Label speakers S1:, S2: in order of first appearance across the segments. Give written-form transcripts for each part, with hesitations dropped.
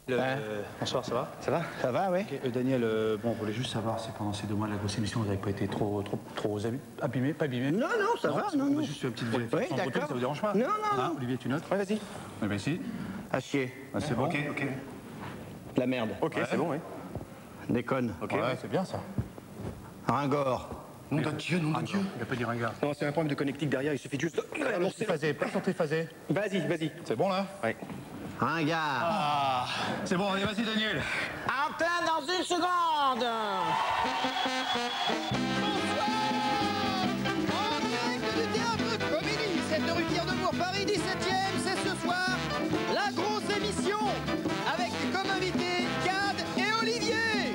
S1: Bonsoir, ça va?
S2: Ça va? Ça va, oui.
S1: Okay, Daniel, bon, on voulait juste savoir si pendant ces 2 mois de la grosse émission, vous n'avez pas été trop abîmé, pas abîmé?
S2: Non, non, ça va, non, non.
S1: Juste une petite vérification.
S2: Oui, d'accord.
S1: Ça vous dérange pas?
S2: Non, non, non.
S1: Olivier, tu notes?
S2: Ouais, vas-y.
S1: Eh ben, ici.
S2: Acier.
S1: Ah, c'est bon?
S2: Ok, ok. La merde.
S1: Ok, c'est bon, oui.
S2: Déconne.
S1: Ok, ouais, c'est bien ça.
S2: Ringor.
S3: Nom de Dieu, nom de Dieu.
S1: Il a pas dit ringard.
S3: Non, c'est un problème de connectique derrière, il suffit juste de l'annoncer.
S1: Phasé, pas santé phasé.
S3: Vas-y, vas-y.
S1: C'est bon là?
S3: Ouais.
S2: Ringard.
S1: Ah, c'est bon, allez, vas-y, Daniel.
S2: En plein dans une seconde.
S4: En direct du théâtre Comédie, scène de rue Pierre de Bourg, Paris 17e, c'est ce soir la grosse émission avec comme invités Gad et Olivier,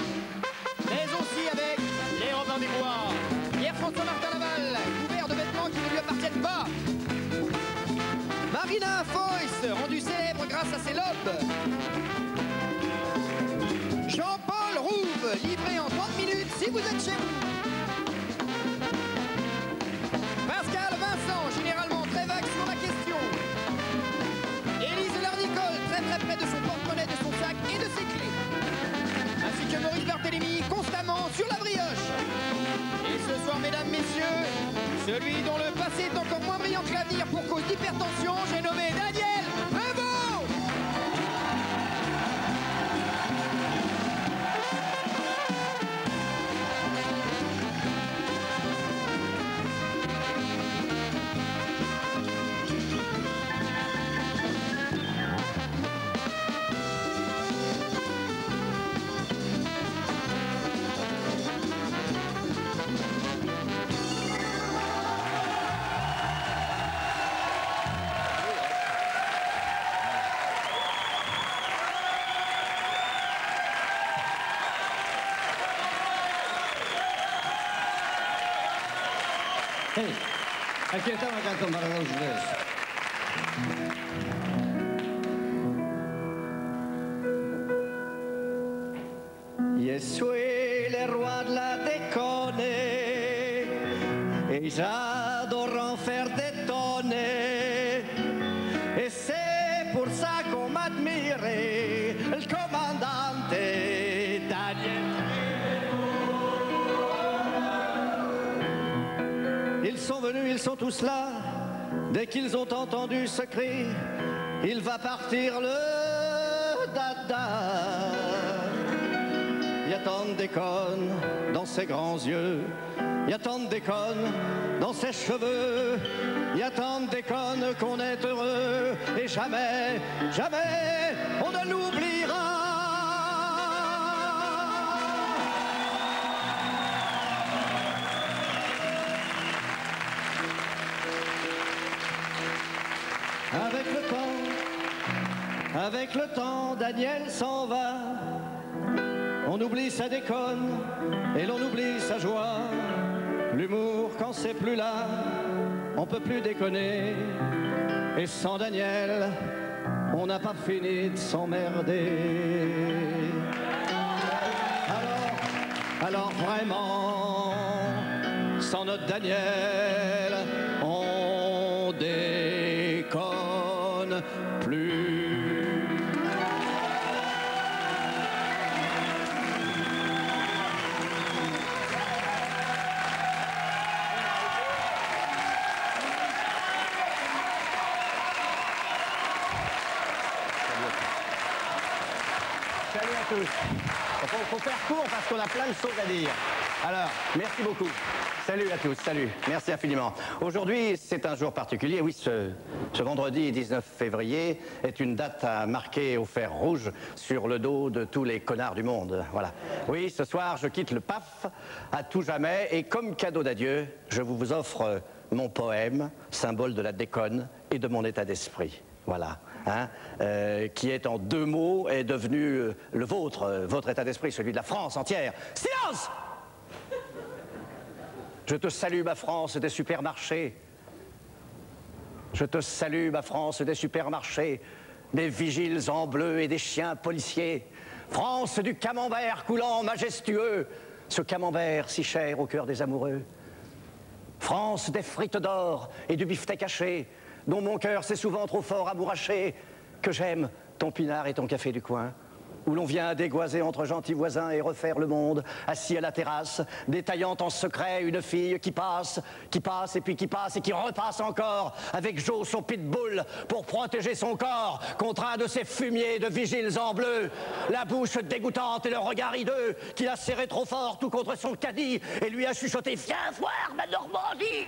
S4: mais aussi avec les Robins des Bois, Pierre-François Martin Laval, couvert de vêtements qui ne lui appartiennent pas, Marina Foïs, rendue célèbre grâce à ses lobes, Jean-Paul Rouve, livré en 30 minutes si vous êtes chez vous. Pascal Vincent, généralement très vague sur la question. Élise Lardicole, très très près de son porte-monnaie, de son sac et de ses clés. Ainsi que Maurice Barthélémy, constamment sur la brioche. Et ce soir, mesdames, messieurs, celui dont le passé est encore moins brillant que l'avenir pour cause d'hypertension, j'ai nommé Daniel Prevost.
S5: Hey, aquí estamos cantando para los dos.
S4: Je suis le roi de la déconne et j'adore en faire détonner. Et c'est pour ça qu'on m'admire, le commandant Daniel. Ils sont venus, ils sont tous là. Dès qu'ils ont entendu ce cri, il va partir le dada. Il y a tant de déconne dans ses grands yeux, il y a tant de déconne dans ses cheveux, il y a tant de déconne qu'on est heureux et jamais, jamais on ne l'oubliera. Avec le temps, Daniel s'en va. On oublie sa déconne et l'on oublie sa joie. L'humour, quand c'est plus là, on peut plus déconner. Et sans Daniel, on n'a pas fini de s'emmerder. Alors vraiment, sans notre Daniel, on déconne plus.
S2: Salut à tous. Il faut faire court parce qu'on a plein de choses à dire. Alors, merci beaucoup. Salut à tous, salut. Merci infiniment. Aujourd'hui, c'est un jour particulier. Oui, ce vendredi 19 février est une date à marquer au fer rouge sur le dos de tous les connards du monde. Voilà. Oui, ce soir, je quitte le PAF à tout jamais et comme cadeau d'adieu, je vous offre mon poème, symbole de la déconne et de mon état d'esprit. Voilà. Hein, qui est en 2 mots est devenu le vôtre, votre état d'esprit, celui de la France entière. Silence! Je te salue, ma France des supermarchés. Je te salue, ma France des supermarchés, des vigiles en bleu et des chiens policiers. France du camembert coulant majestueux, ce camembert si cher au cœur des amoureux. France des frites d'or et du beefsteak haché, dont mon cœur s'est souvent trop fort amouraché, que j'aime ton pinard et ton café du coin. où l'on vient dégoiser entre gentils voisins et refaire le monde, assis à la terrasse, détaillant en secret une fille qui passe et puis qui passe et qui repasse encore, avec Joe son pitbull pour protéger son corps contre un de ces fumiers de vigiles en bleu, la bouche dégoûtante et le regard hideux qui l'a serré trop fort tout contre son caddie et lui a chuchoté « Viens voir ma Normandie !»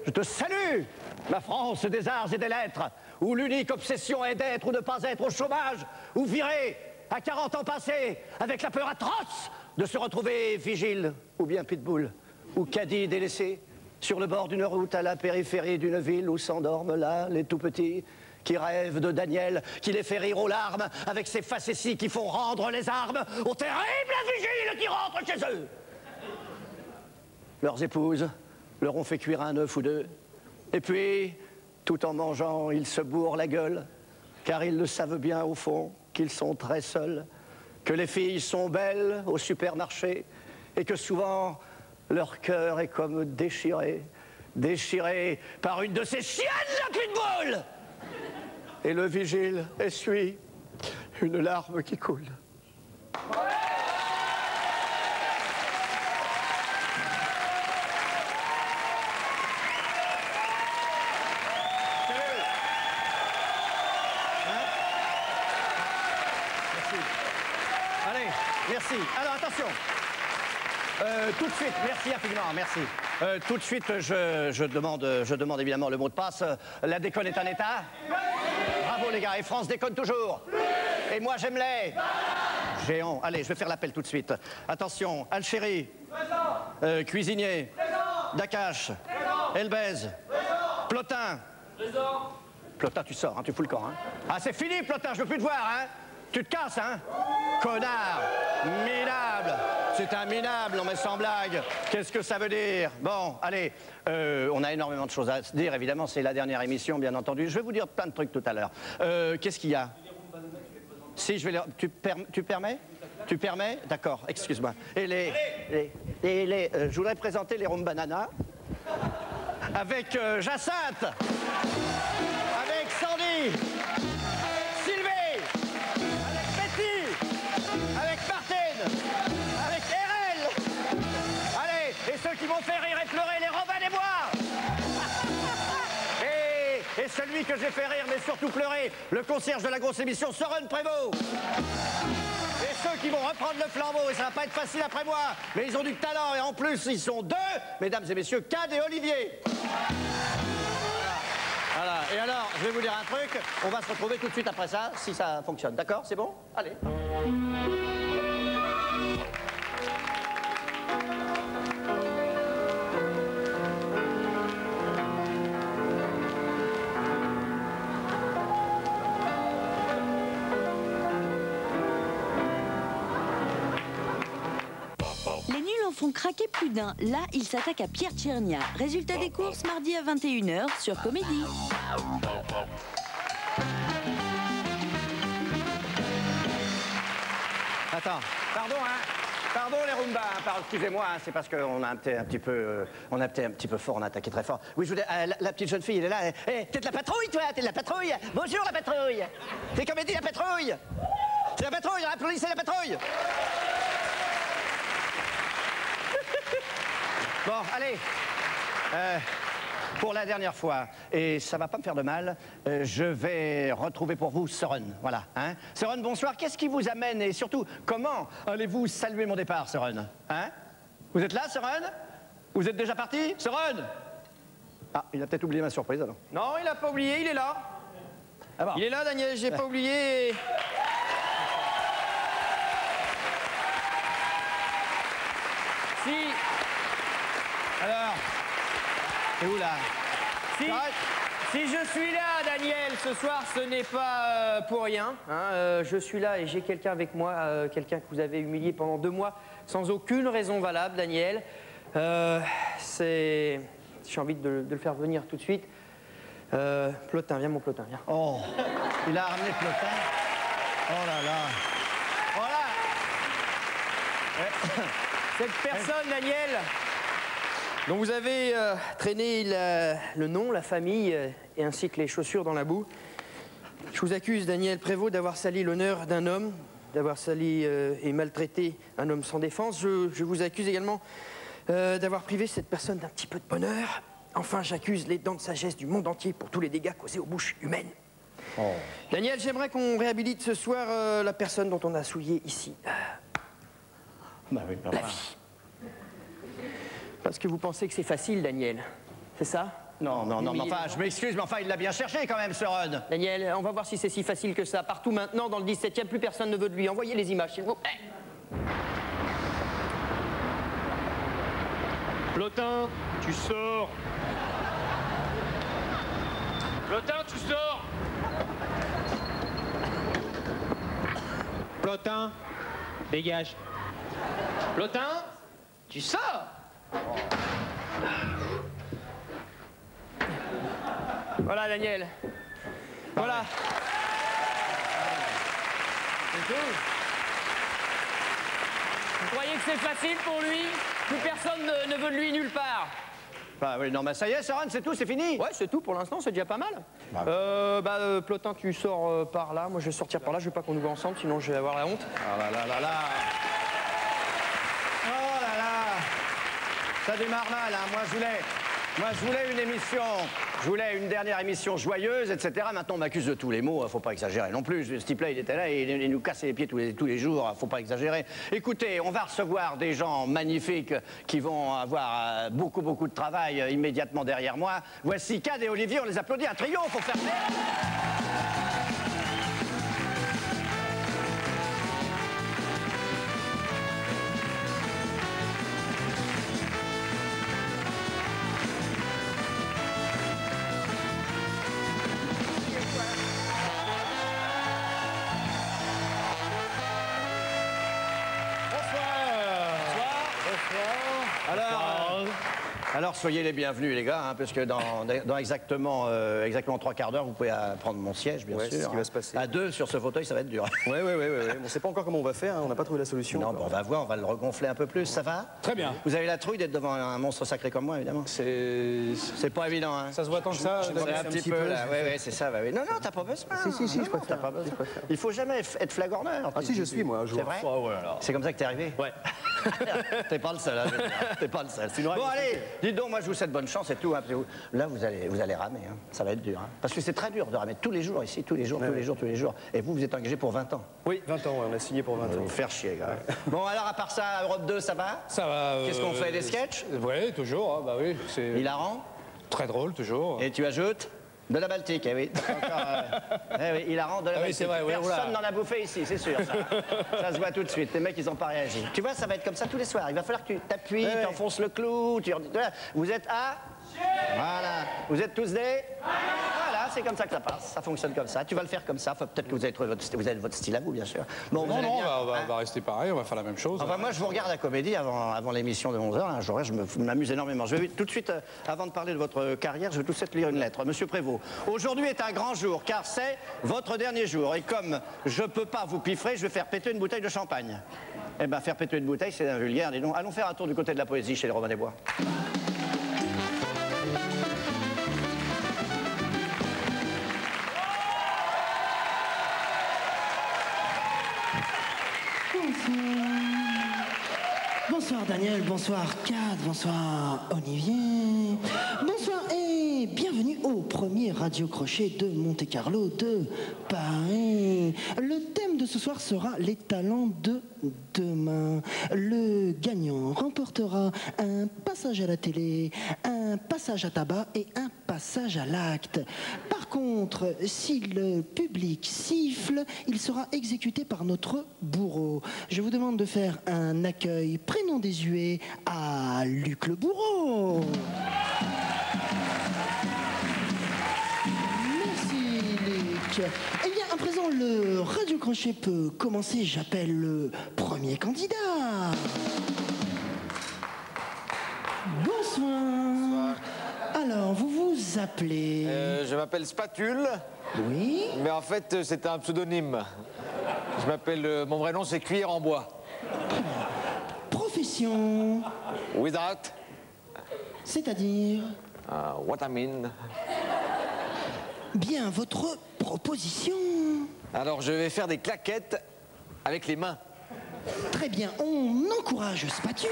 S2: Je te salue, ma France des arts et des lettres, où l'unique obsession est d'être ou ne pas être au chômage, ou viré à 40 ans passés, avec la peur atroce de se retrouver vigile, ou bien pitbull, ou caddie délaissé, sur le bord d'une route à la périphérie d'une ville où s'endorment là les tout-petits, qui rêvent de Daniel, qui les fait rire aux larmes, avec ses facéties qui font rendre les armes aux terribles vigiles qui rentrent chez eux. Leurs épouses leur ont fait cuire un œuf ou deux, et puis, tout en mangeant, ils se bourrent la gueule, car ils le savent bien au fond qu'ils sont très seuls, que les filles sont belles au supermarché, et que souvent, leur cœur est comme déchiré par une de ces chiennes de pitbull. Et le vigile essuie une larme qui coule. Merci. Alors attention. Tout de suite, merci infiniment, merci. Tout de suite, je demande évidemment le mot de passe. La déconne est un état. Bravo les gars, et France déconne toujours. Et moi j'aime les géants. Allez, je vais faire l'appel tout de suite. Attention, Alchéri, cuisinier, Dakash, Elbez, Plotin. Plotin, tu sors, hein, tu fous le camp. Hein. Ah, c'est fini, Plotin, je veux plus te voir, hein. Tu te casses, hein? Connard! Minable! C'est un minable, non mais sans blague. Qu'est-ce que ça veut dire? Bon, allez, on a énormément de choses à se dire, évidemment, c'est la dernière émission, bien entendu. Je vais vous dire plein de trucs tout à l'heure. Qu'est-ce qu'il y a? Si, je vais les... Tu permets? Tu permets? D'accord, excuse-moi. Et je voudrais présenter les Rumbanana avec Jacinthe, avec Sandy, qui vont faire rire et pleurer les Robin des Bois. Et celui que j'ai fait rire mais surtout pleurer, le concierge de la grosse émission, Soren Prévost. Et ceux qui vont reprendre le flambeau, et ça va pas être facile après moi, mais ils ont du talent et en plus ils sont deux, mesdames et messieurs, Cad et Olivier. Voilà. Et alors, je vais vous dire un truc, on va se retrouver tout de suite après ça, si ça fonctionne. D'accord? C'est bon? Allez.
S6: Font craquer plus d'un. Là, il s'attaque à Pierre Tchernia. Résultat des courses, mardi à 21h sur Comédie.
S2: Attends, pardon, hein. Pardon les Rumba, hein. Excusez-moi, hein. C'est parce qu'on a été un petit peu fort, on a attaqué très fort. Oui, je vous dis, la petite jeune fille, elle est là. T'es de la patrouille, toi? T'es de la patrouille? Bonjour, la patrouille. T'es Comédie, la patrouille? C'est la patrouille, applaudissez la patrouille. Bon, allez, pour la dernière fois, et ça va pas me faire de mal, je vais retrouver pour vous Soren, voilà. Hein? Soren, bonsoir, qu'est-ce qui vous amène et surtout, comment allez-vous saluer mon départ, Soren? Hein? Vous êtes là, Soren? Vous êtes déjà parti, Soren? Ah, il a peut-être oublié ma surprise, alors.
S7: Non, il a pas oublié, il est là.
S2: Ah bon.
S7: Il est là, Daniel, j'ai pas oublié. Si... Alors, c'est où là? Si je suis là, Daniel, ce soir, ce n'est pas pour rien. Hein, je suis là et j'ai quelqu'un avec moi, quelqu'un que vous avez humilié pendant 2 mois, sans aucune raison valable, Daniel. J'ai envie de le faire venir tout de suite. Plotin, viens mon Plotin, viens.
S2: Oh, il a ramené Plotin. Oh là là.
S7: Voilà. Cette personne, Daniel, dont vous avez traîné le nom, la famille, et ainsi que les chaussures dans la boue, Je vous accuse, Daniel Prévost, d'avoir sali l'honneur d'un homme, d'avoir sali et maltraité un homme sans défense. Je vous accuse également d'avoir privé cette personne d'un petit peu de bonheur. Enfin, j'accuse les dents de sagesse du monde entier pour tous les dégâts causés aux bouches humaines. Oh. Daniel, j'aimerais qu'on réhabilite ce soir la personne dont on a souillé ici.
S2: Bah oui,
S7: la vie. Parce que vous pensez que c'est facile, Daniel. C'est ça?
S2: Non, enfin, je m'excuse, mais enfin, il l'a bien cherché quand même, ce Rod.
S7: Daniel, on va voir si c'est si facile que ça. Partout maintenant, dans le 17e, plus personne ne veut de lui. Envoyez les images, s'il vous plaît.
S8: Plotin, tu sors. Plotin, tu sors. Plotin, dégage. Plotin, tu sors.
S7: Voilà, Daniel. Voilà. C'est tout. Vous croyez que c'est facile pour lui? Plus personne ne veut de lui nulle part.
S2: Bah oui, non, mais ça y est, Soren, c'est tout, c'est fini.
S7: Ouais, c'est tout pour l'instant, c'est déjà pas mal. Plotin, tu sors par là. Moi, je vais sortir par là. Je veux pas qu'on nous voit ensemble, sinon je vais avoir la honte.
S2: Ah là là là là. Oh là là. Ça démarre mal, hein. Moi, je voulais une émission. Je voulais une dernière émission joyeuse, etc. Maintenant, on m'accuse de tous les maux. Faut pas exagérer non plus. Ce type-là, il était là et il nous cassait les pieds tous les jours. Faut pas exagérer. Écoutez, on va recevoir des gens magnifiques qui vont avoir beaucoup de travail immédiatement derrière moi. Voici Cad et Olivier. On les applaudit. Un trio. Faut faire plaisir. Alors, soyez les bienvenus, les gars, hein, parce que dans exactement 3 quarts d'heure, vous pouvez prendre mon siège, bien sûr.
S3: C'est ce qui va se passer.
S2: À 2 sur ce fauteuil, ça va être dur.
S3: Ouais. On ne sait pas encore comment on va faire, hein, on n'a pas trouvé la solution.
S2: Non, on va voir, on va le regonfler un peu plus, ça va?
S1: Très bien.
S2: Vous avez la trouille d'être devant un monstre sacré comme moi, évidemment. C'est pas évident, hein.
S1: Ça se voit tant que ça.
S2: C'est un petit peu, là. Oui, c'est ça, bah oui. Non, t'as pas besoin.
S3: Si, je préfère.
S2: Il faut jamais être flagorneur.
S3: Ah si, je suis, moi, un jour.
S2: C'est vrai?
S1: Ah ouais, alors.
S2: C'est comme ça que t'es arrivé?
S3: Ouais.
S2: T'es pas le seul, hein, t'es pas le seul. Bon, allez, dites donc, moi, je vous souhaite bonne chance et tout. Hein, là, vous allez ramer, hein. Ça va être dur. Hein. Parce que c'est très dur de ramer tous les jours ici, tous les jours. Et vous êtes engagé pour 20 ans.
S3: Oui, 20 ans, ouais, on a signé pour 20 ans.
S2: Vous faire chier, gars. Bon, alors, à part ça, Europe 2, ça va?
S1: Ça va.
S2: Qu'est-ce qu'on fait, des sketchs?
S1: Oui, toujours, hein, bah oui. C'est
S2: hilarant?
S1: Très drôle, toujours.
S2: Et tu ajoutes? De la Baltique, eh oui. Oui, hilarant, de la Baltique.
S1: Oui, c'est vrai, oui,
S2: personne n'en a bouffé ici, c'est sûr. Ça se voit tout de suite. Les mecs, ils n'ont pas réagi. Tu vois, ça va être comme ça tous les soirs. Il va falloir que tu t'appuies, tu enfonces le clou. Vous êtes à... Voilà. Vous êtes tous des... Voilà, c'est comme ça que ça passe. Ça fonctionne comme ça. Tu vas le faire comme ça. Peut-être que vous avez trouvé votre style à vous, bien sûr. Bon,
S1: non, on va rester pareil, on va faire la même chose.
S2: Enfin, moi, je vous regarde la comédie avant l'émission de 11h. Hein, je m'amuse énormément. Je vais tout de suite, avant de parler de votre carrière, je vais tout de suite lire une lettre. Monsieur Prévost, aujourd'hui est un grand jour, car c'est votre dernier jour. Et comme je ne peux pas vous piffrer, je vais faire péter une bouteille de champagne. Eh bien, faire péter une bouteille, c'est un vulgaire, dis donc. Allons faire un tour du côté de la poésie chez les Robin des Bois.
S9: Bonsoir Daniel, bonsoir Cad, bonsoir Olivier, bonsoir et bienvenue au premier Radio Crochet de Monte-Carlo de Paris. Le thème de ce soir sera les talents de demain. Le gagnant remportera un passage à la télé, un passage à tabac et un passage à l'acte. Par contre, si le public siffle, il sera exécuté par notre bourreau. Je vous demande de faire un accueil prénom désuet à Luc le bourreau. Merci Luc. Eh bien, à présent, le Radio Crochet peut commencer. J'appelle le premier candidat. Bonsoir. Alors, vous vous appelez...
S10: Je m'appelle Spatule.
S9: Oui.
S10: Mais en fait, c'est un pseudonyme. Je m'appelle... mon vrai nom, c'est Cuillère en bois.
S9: Profession.
S10: Without.
S9: C'est-à-dire...
S10: What I mean.
S9: Bien, votre proposition?
S10: Alors, je vais faire des claquettes avec les mains.
S9: Très bien, on encourage Spatule.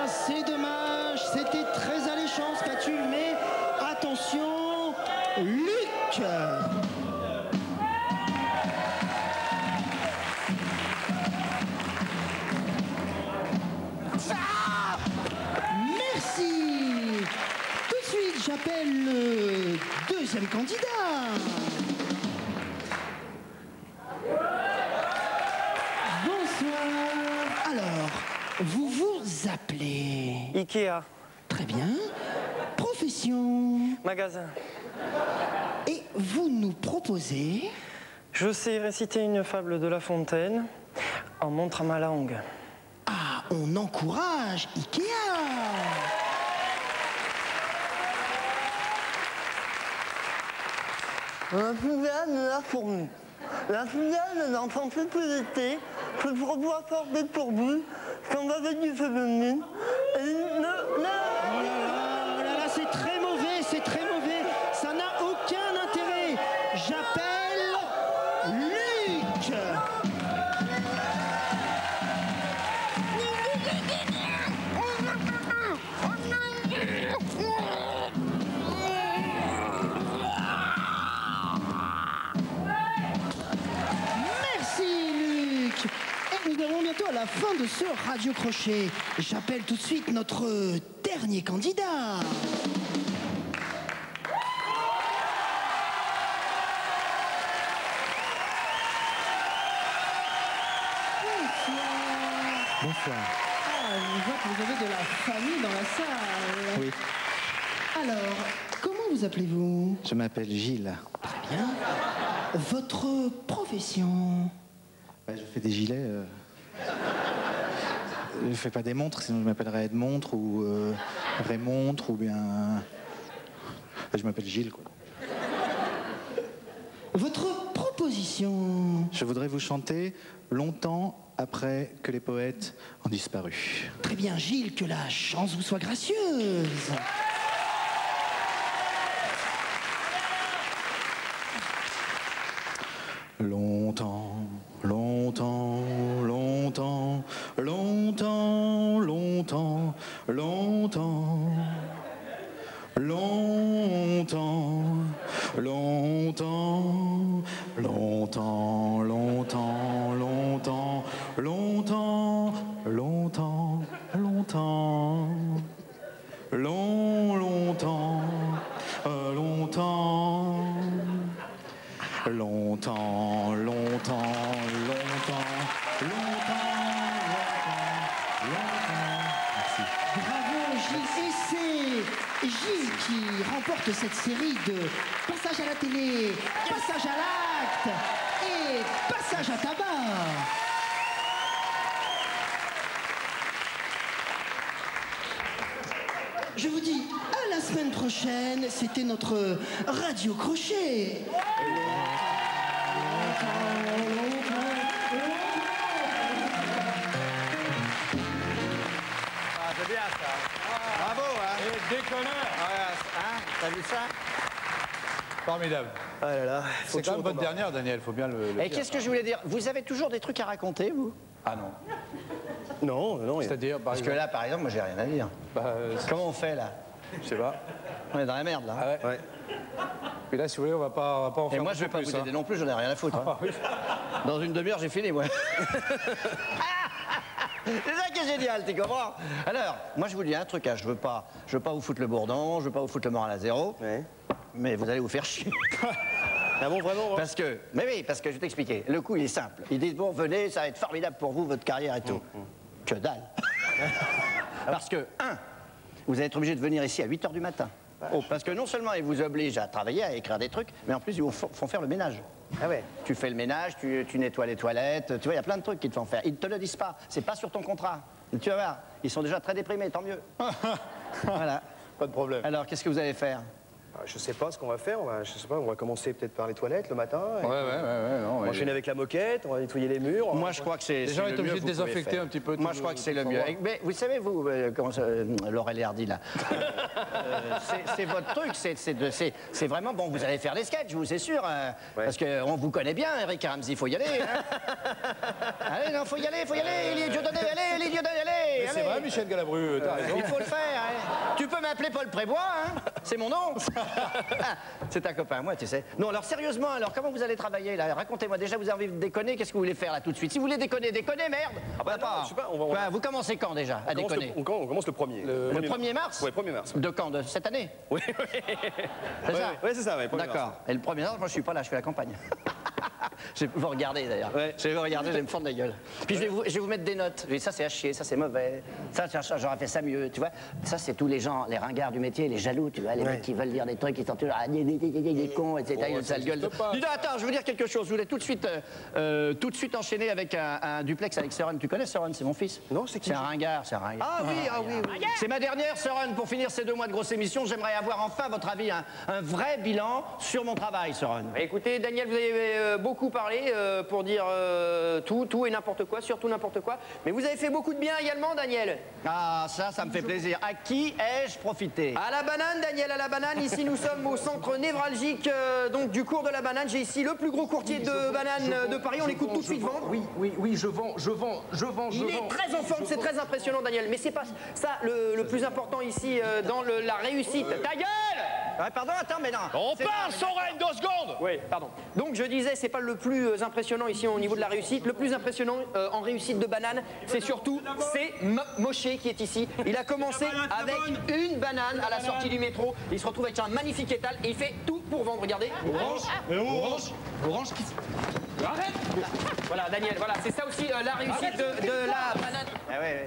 S9: C'est dommage, c'était très alléchant Spatule, mais attention, Luc. Merci. Tout de suite, j'appelle le deuxième candidat. Bonsoir. Alors, vous vous appelez?
S11: Ikea.
S9: Très bien. Profession?
S11: Magasin.
S9: Et vous nous proposez?
S11: Je sais réciter une fable de La Fontaine en montrant ma langue.
S9: Ah, on encourage Ikea.
S12: La fusée de la fourmi. La fusée de l'enfant plus l'été, se revoit former pour vous, quand va venir féminine, et
S9: Oh là là, c'est très mauvais, c'est très mauvais. Ça n'a aucun intérêt. J'appelle Luc. Merci Luc. Et nous arrivons bientôt à la fin de ce Radio Crochet. J'appelle tout de suite notre dernier candidat.
S1: Bonsoir.
S9: Ah, je vois que vous avez de la famille dans la salle.
S13: Oui,
S9: Alors, comment vous appelez-vous?
S13: je m'appelle Gilles.
S9: Très bien. Votre profession?
S13: Bah, je fais des gilets. Je fais pas des montres, sinon je m'appellerais Edmontre ou Raymontre ou bien. Je m'appelle Gilles, quoi.
S9: Votre proposition?
S13: Je voudrais vous chanter longtemps après que les poètes ont disparu.
S9: Très bien, Gilles, que la chance vous soit gracieuse.
S13: Longtemps, longtemps, longtemps, longtemps, longtemps, longtemps, longtemps, longtemps, longtemps, longtemps, longtemps, longtemps, longtemps, longtemps, longtemps, longtemps. Longtemps, longtemps, longtemps, longtemps. Merci.
S9: Bravo, Gilles. Et c'est Gilles qui remporte cette série de passage à la télé, passage à l'acte et passage à tabac. Je vous dis à la semaine prochaine, c'était notre Radio Crochet.
S2: Ah, c'est bien ça. Bravo, hein.
S10: Et déconneur.
S2: Hein, t'as vu ça?
S10: Formidable.
S3: Ah là là.
S10: C'est quand même votre dernière, Daniel, faut bien le
S2: Et
S10: dire.
S2: qu'est-ce que je voulais dire? Vous avez toujours des trucs à raconter, vous?
S10: Ah non.
S3: Non, non.
S10: C'est-à-dire, par
S2: Parce que
S10: exemple.
S2: là, par exemple, moi, j'ai rien à dire.
S10: Bah,
S2: Comment on fait, là?
S10: je sais pas.
S2: On est dans la merde, là.
S10: Ah ouais.
S3: Ouais.
S10: Puis là, si vous voulez, on va pas en
S2: Et
S10: faire
S2: moi, je vais
S10: beaucoup
S2: pas vous
S10: plus,
S2: aider non plus, j'en ai rien à foutre. hein.
S10: Ah oui.
S2: Dans une demi-heure, j'ai fini, moi. C'est ça qui est génial, tu comprends? Alors, moi, je vous dis un truc, hein, je veux pas vous foutre le bourdon, je veux pas vous foutre le moral à zéro,
S3: Ouais.
S2: mais vous allez vous faire chier.
S3: Ah bon, vraiment?
S2: Parce que, mais oui, parce que je vais t'expliquer. Le coup, il est simple. Ils disent, bon, venez, ça va être formidable pour vous, votre carrière et tout. Que dalle. Parce que, vous allez être obligé de venir ici à 8 h du matin. Parce que non seulement ils vous obligent à travailler, à écrire des trucs, mais en plus, ils vous font faire le ménage.
S3: Ah ouais.
S2: Tu fais le ménage, tu nettoies les toilettes, tu vois, il y a plein de trucs qu'ils te font faire. Ils ne te le disent pas, c'est pas sur ton contrat. Tu vas voir, ils sont déjà très déprimés, tant mieux. Voilà.
S3: Pas de problème.
S2: Alors, qu'est-ce que vous allez faire?
S3: Je sais pas ce qu'on va faire. On va commencer peut-être par les toilettes le matin.
S1: Ouais.
S3: On va enchaîner avec la moquette, on va nettoyer les murs.
S2: Moi, je crois que c'est.
S1: Les gens sont obligés de désinfecter un petit peu.
S2: Moi, je crois que c'est le mieux. Mais vous savez, vous, Laurel et Hardy, là, c'est votre truc. C'est vraiment bon. Vous allez faire les sketchs, vous, c'est sûr. Parce qu'on vous connaît bien, Eric Ramsey, il faut y aller. Allez, non, faut y aller. Elie Dieudonné, allez, Elie Dieudonné, allez.
S1: C'est vrai, Michel Galabru, t'as raison.
S2: Il faut le faire. Tu peux m'appeler Paul Prébois, hein. C'est mon nom. C'est un copain, moi, tu sais. Non, alors sérieusement, comment vous allez travailler là? Racontez-moi, déjà vous avez envie de déconner, qu'est-ce que vous voulez faire là tout de suite? Si vous voulez déconner, merde.
S3: Ah bah non, je sais pas,
S2: Vous commencez quand déjà à déconner?
S3: On commence le 1er.
S2: Le 1er mars?
S3: Oui, 1er mars.
S2: De quand? De cette année?
S3: Oui.
S2: C'est ça?
S3: Oui, c'est ça, oui.
S2: D'accord. Et le 1er mars, moi je suis pas là, je fais la campagne. Je vais vous regarder d'ailleurs. Ouais. Je vais vous regarder, je vais me fendre la gueule. Puis je vais vous mettre des notes. Ça c'est à chier, ça c'est mauvais. Ça, j'aurais fait ça mieux, tu vois. Ça c'est tous les gens, les ringards du métier, les jaloux, tu vois, les mecs qui veulent dire des trucs, qui sont toujours des cons, etc. Ils ont une sale gueule. Dis donc, attends, je veux vous dire quelque chose. Je voulais tout de suite enchaîner avec un duplex avec Søren. Tu connais Søren? C'est mon fils.
S3: Non, c'est qui?
S2: C'est un ringard, Ah oui. C'est ma dernière, Søren. Pour finir ces 2 mois de grosse émission, j'aimerais avoir enfin votre avis, un vrai bilan sur mon travail, Søren.
S7: Écoutez, Daniel, vous avez beaucoup parlé pour dire tout et n'importe quoi, surtout n'importe quoi. Mais vous avez fait beaucoup de bien également, Daniel.
S2: Ah, ça me fait plaisir. À qui ai-je profité?
S7: À la banane, Daniel, à la banane. Ici, nous sommes au centre névralgique donc du cours de la banane. J'ai ici le plus gros courtier de bananes de Paris. On l'écoute tout de suite vendre.
S14: Oui, je vends.
S7: Il est très en forme, c'est très impressionnant, Daniel. Mais c'est pas ça le plus important ici dans la réussite. Ta gueule!
S2: Pardon, attends, mais non.
S8: On parle, Søren, 2 secondes!
S7: Oui, pardon. Donc je disais, c'est pas le plus impressionnant ici au niveau de la réussite. Le plus impressionnant en réussite de banane, c'est surtout, c'est Moshe qui est ici. Il a commencé avec une banane à la sortie du métro. Il se retrouve avec un magnifique étal et il fait tout pour vendre. Regardez. Orange qui... Arrête! Voilà, Daniel, voilà, c'est ça aussi la réussite de la banane.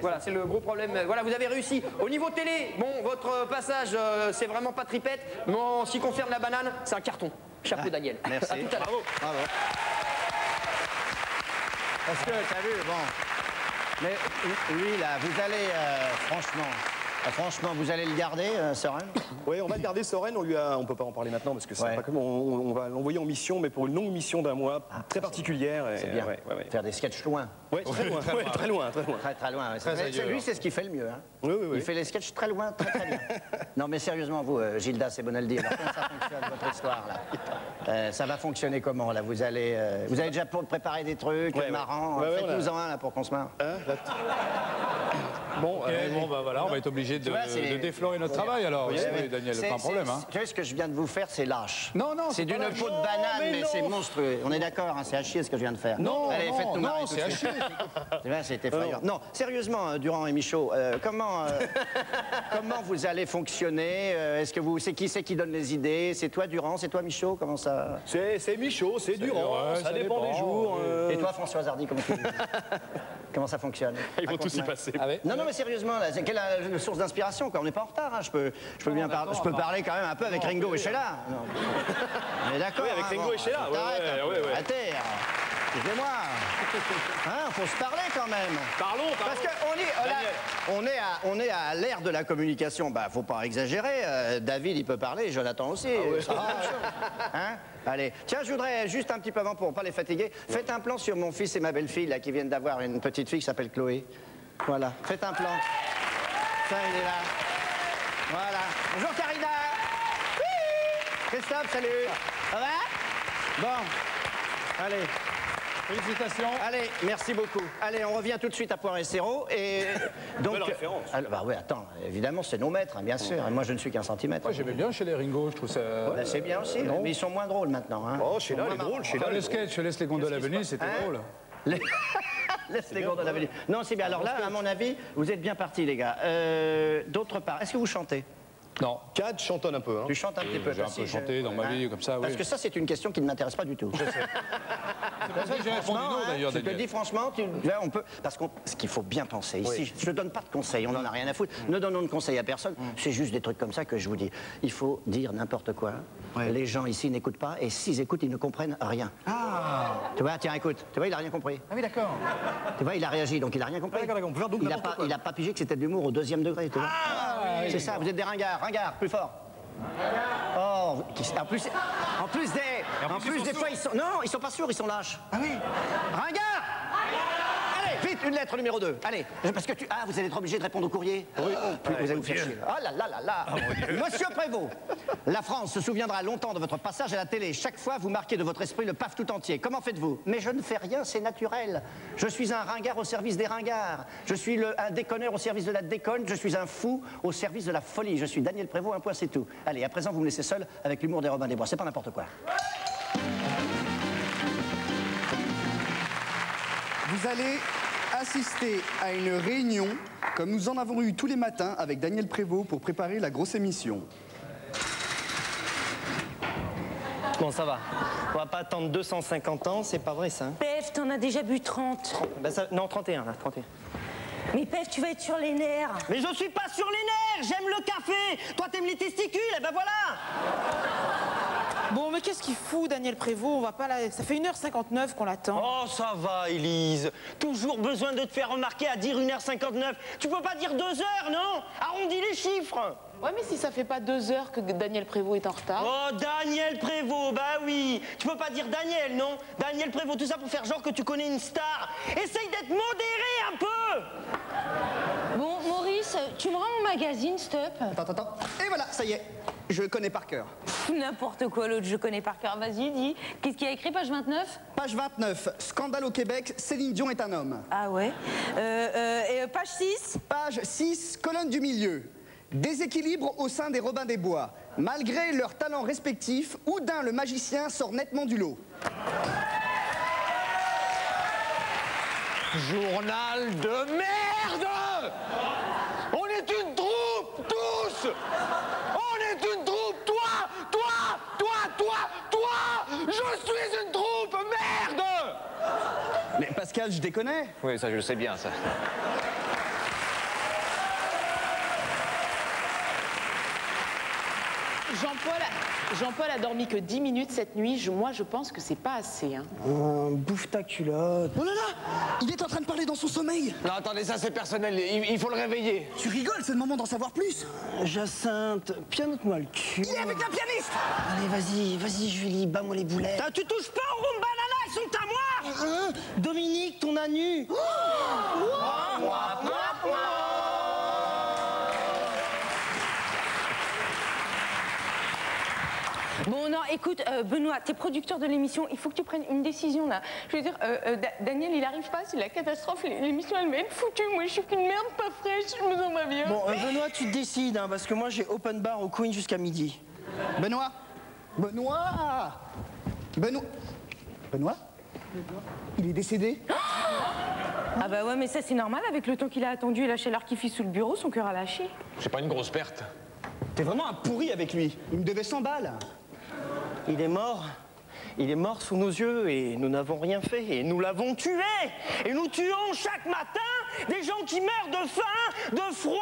S7: Voilà, c'est le gros problème. Voilà, vous avez réussi. Au niveau télé, bon, votre passage, c'est vraiment pas tripette. Mais en ce qui concerne la banane, c'est un carton. Chapeau, Daniel.
S2: Merci.
S7: À tout à l'heure.
S2: Bravo. Parce que, t'as vu, bon... Mais lui, là, vous allez, franchement, vous allez le garder, Søren?
S3: Oui, on va le garder, Søren. On peut pas en parler maintenant parce que c'est pas comme on va l'envoyer en mission, mais pour une longue mission d'1 mois, très particulière.
S2: C'est bien. Faire des sketchs loin.
S3: Oui, très loin. Très loin.
S2: Très loin. Lui, c'est ce qu'il fait le mieux. Hein.
S3: Oui.
S2: Il fait les sketchs très loin, très bien. Non, mais sérieusement, vous, Gilda, c'est Bonaldi. Alors, comment ça fonctionne, votre histoire, là? Ça va fonctionner comment, là? Vous allez déjà préparer des trucs marrants. Faites-nous-en un, là, pour qu'on se marre.
S1: Bon, bah voilà, on va être obligé de déflorer notre travail, alors. Oui, Daniel, pas un problème. Hein.
S2: Tu vois, ce que je viens de vous faire, c'est lâche.
S1: Non,
S2: c'est d'une peau de banane, mais c'est monstrueux. On est d'accord, hein, c'est à chier ce que je viens de faire.
S1: Non,
S2: allez, faites-nous marrer.
S1: c'est à chier.
S2: C'est effrayant. Non, sérieusement, Durand et Michaud, comment vous allez fonctionner? Est-ce que c'est qui donne les idées? C'est toi, Durand? C'est toi, Michaud? Comment ça?
S3: C'est Michaud, c'est Durand. Ça dépend des jours.
S2: Et toi, Françoise Hardy, comment ça fonctionne?
S3: Ils vont tous y passer.
S2: Non, mais sérieusement, là, quelle est la source d'inspiration? On n'est pas en retard, hein. Je peux parler quand même un peu avec Ringo et Sheila. On est d'accord.
S3: Oui, avec Ringo et Sheila.
S2: Arrêtez. Excusez-moi. Hein, faut se parler quand même.
S3: Parlons.
S2: Parce qu'on est à l'ère de la communication. Bah, faut pas exagérer. David, il peut parler, Jonathan aussi. Hein? Allez. Tiens, je voudrais juste un petit peu avant pour pas les fatiguer. Faites un plan sur mon fils et ma belle-fille là qui viennent d'avoir une petite fille qui s'appelle Chloé. Voilà. Faites un plan. Ça, il est là. Voilà. Bonjour Karina. Oui. Christophe, salut. Ça va? Bon. Allez.
S1: Félicitations.
S2: Allez, merci beaucoup. Allez, on revient tout de suite à Poirot et donc.
S3: Belle référence.
S2: Bah oui, attends, évidemment, c'est nos maîtres, hein, bien sûr. Moi, je ne suis qu'un centimètre.
S1: Moi, j'aimais bien chez les Ringo, je trouve ça.
S2: Bah, c'est bien aussi, mais ils sont moins drôles maintenant. Hein.
S3: Oh, chez là, il est drôle, chez là.
S1: Le sketch, je laisse les gondoles à Venise, c'était drôle.
S2: Laisse les gondoles à Venise. Non, c'est bien. Alors là, à mon avis, vous êtes bien partis, les gars. D'autre part, est-ce que vous chantez?
S1: Non.
S3: Cad chantonne un peu. Hein.
S2: Tu chantes un petit peu.
S1: J'ai un peu chanté dans ma vie, comme ça, oui.
S2: Parce que ça, c'est une question qui ne m'intéresse pas du tout.
S1: Je sais. C'est pour ça que j'ai répondu non, d'ailleurs,
S2: Daniel. Je te dis franchement, on peut... Parce que ce qu'il faut bien penser ici, je ne donne pas de conseils, on n'en a rien à foutre. Ne donnons de conseils à personne. C'est juste des trucs comme ça que je vous dis. Il faut dire n'importe quoi. Les gens ici n'écoutent pas, et s'ils écoutent, ils ne comprennent rien. Ah. Tu vois, tiens, écoute. Tu vois, il n'a rien compris.
S1: Ah oui, d'accord.
S2: Tu vois, il a réagi, donc il n'a rien compris.
S3: D'accord.
S2: Il n'a pas pigé que c'était de l'humour au 2e degré, tu vois. C'est ça, vous êtes des ringards. Ringards, plus fort. Oh, en plus des fois, ils sont... Non, ils sont pas sûrs, ils sont lâches. Ah oui. Ringard. Allez, vite, une lettre numéro 2. Allez, parce que tu... Ah, vous allez être obligé de répondre au courrier. Oui. Vous allez vous faire chier. Oh là là là là. Monsieur Prévost, la France se souviendra longtemps de votre passage à la télé. Chaque fois, vous marquez de votre esprit le PAF tout entier. Comment faites-vous? Mais je ne fais rien, c'est naturel. Je suis un ringard au service des ringards. Je suis un déconneur au service de la déconne. Je suis un fou au service de la folie. Je suis Daniel Prévost, un point, c'est tout. Allez, à présent, vous me laissez seul avec l'humour des Robin des Bois. C'est pas n'importe quoi.
S14: Vous allez assister à une réunion, comme nous en avons eu tous les matins avec Daniel Prévost pour préparer la grosse émission.
S11: Bon, ça va. On va pas attendre 250 ans, c'est pas vrai ça.
S15: Pef, t'en as déjà bu 30.
S11: Bah ça, non, 31 là, 31.
S15: Mais Pef, tu vas être sur les nerfs.
S11: Mais je suis pas sur les nerfs, j'aime le café. Toi, t'aimes les testicules, et ben voilà.
S16: Bon, mais qu'est-ce qu'il fout, Daniel Prévost? On va pas là. Ça fait 1h59 qu'on l'attend.
S11: Oh, ça va, Élise. Toujours besoin de te faire remarquer à dire 1h59. Tu peux pas dire 2 heures, non? Arrondis les chiffres.
S16: Ouais, mais si ça fait pas 2 heures que Daniel Prévost est en retard.
S11: Oh, Daniel Prévost, bah oui. Tu peux pas dire Daniel, non? Daniel Prévost, tout ça pour faire genre que tu connais une star. Essaye d'être modéré un peu.
S15: Bon, Maurice, tu me rends mon magazine, stop.
S14: Attends. Et voilà, ça y est. Je connais par cœur.
S15: N'importe quoi, l'autre, je connais par cœur. Vas-y, dis. Qu'est-ce qu'il y a écrit, page 29?
S14: Page 29. Scandale au Québec, Céline Dion est un homme.
S15: Ah ouais. Page 6?
S14: Page 6, colonne du milieu. Déséquilibre au sein des Robins des Bois. Malgré leurs talents respectifs, Houdin le magicien sort nettement du lot.
S10: Journal de merde! On est une troupe, tous! On est une troupe, toi! Je suis une troupe, merde!
S14: Mais Pascal, je déconne.
S10: Oui, ça je le sais bien, ça.
S16: Jean-Paul a dormi que 10 minutes cette nuit. Moi, je pense que c'est pas assez. Hein.
S9: Bouffe ta culotte.
S14: Oh là là! Il est en train de parler dans son sommeil.
S10: Non, attendez, ça c'est personnel, il faut le réveiller.
S14: Tu rigoles, c'est le moment d'en savoir plus.
S9: Jacinthe, pianote-moi le cul.
S14: Il est avec la pianiste.
S9: Allez, vas-y, Julie, bats-moi les boulets.
S11: Tu touches pas aux roues banana, elles sont à moi.
S9: Dominique, ton anu.
S15: Bon, non, écoute, Benoît, t'es producteur de l'émission, il faut que tu prennes une décision, là. Je veux dire, Daniel, il arrive pas, c'est la catastrophe, l'émission, elle va être foutue. Moi, je suis qu'une merde pas fraîche, je me sens pas bien.
S9: Bon, Benoît, tu te décides, hein, parce que moi, j'ai open bar au Queen jusqu'à midi.
S14: Benoît. Il est décédé.
S15: Ah bah ouais, mais ça, c'est normal, avec le temps qu'il a attendu et la chaleur qui fit sous le bureau, son cœur a lâché.
S10: C'est pas une grosse perte.
S14: T'es vraiment un pourri avec lui. Il me devait 100 balles.
S11: Il est mort. Il est mort sous nos yeux et nous n'avons rien fait. Et nous l'avons tué. Et nous tuons chaque matin des gens qui meurent de faim, de froid,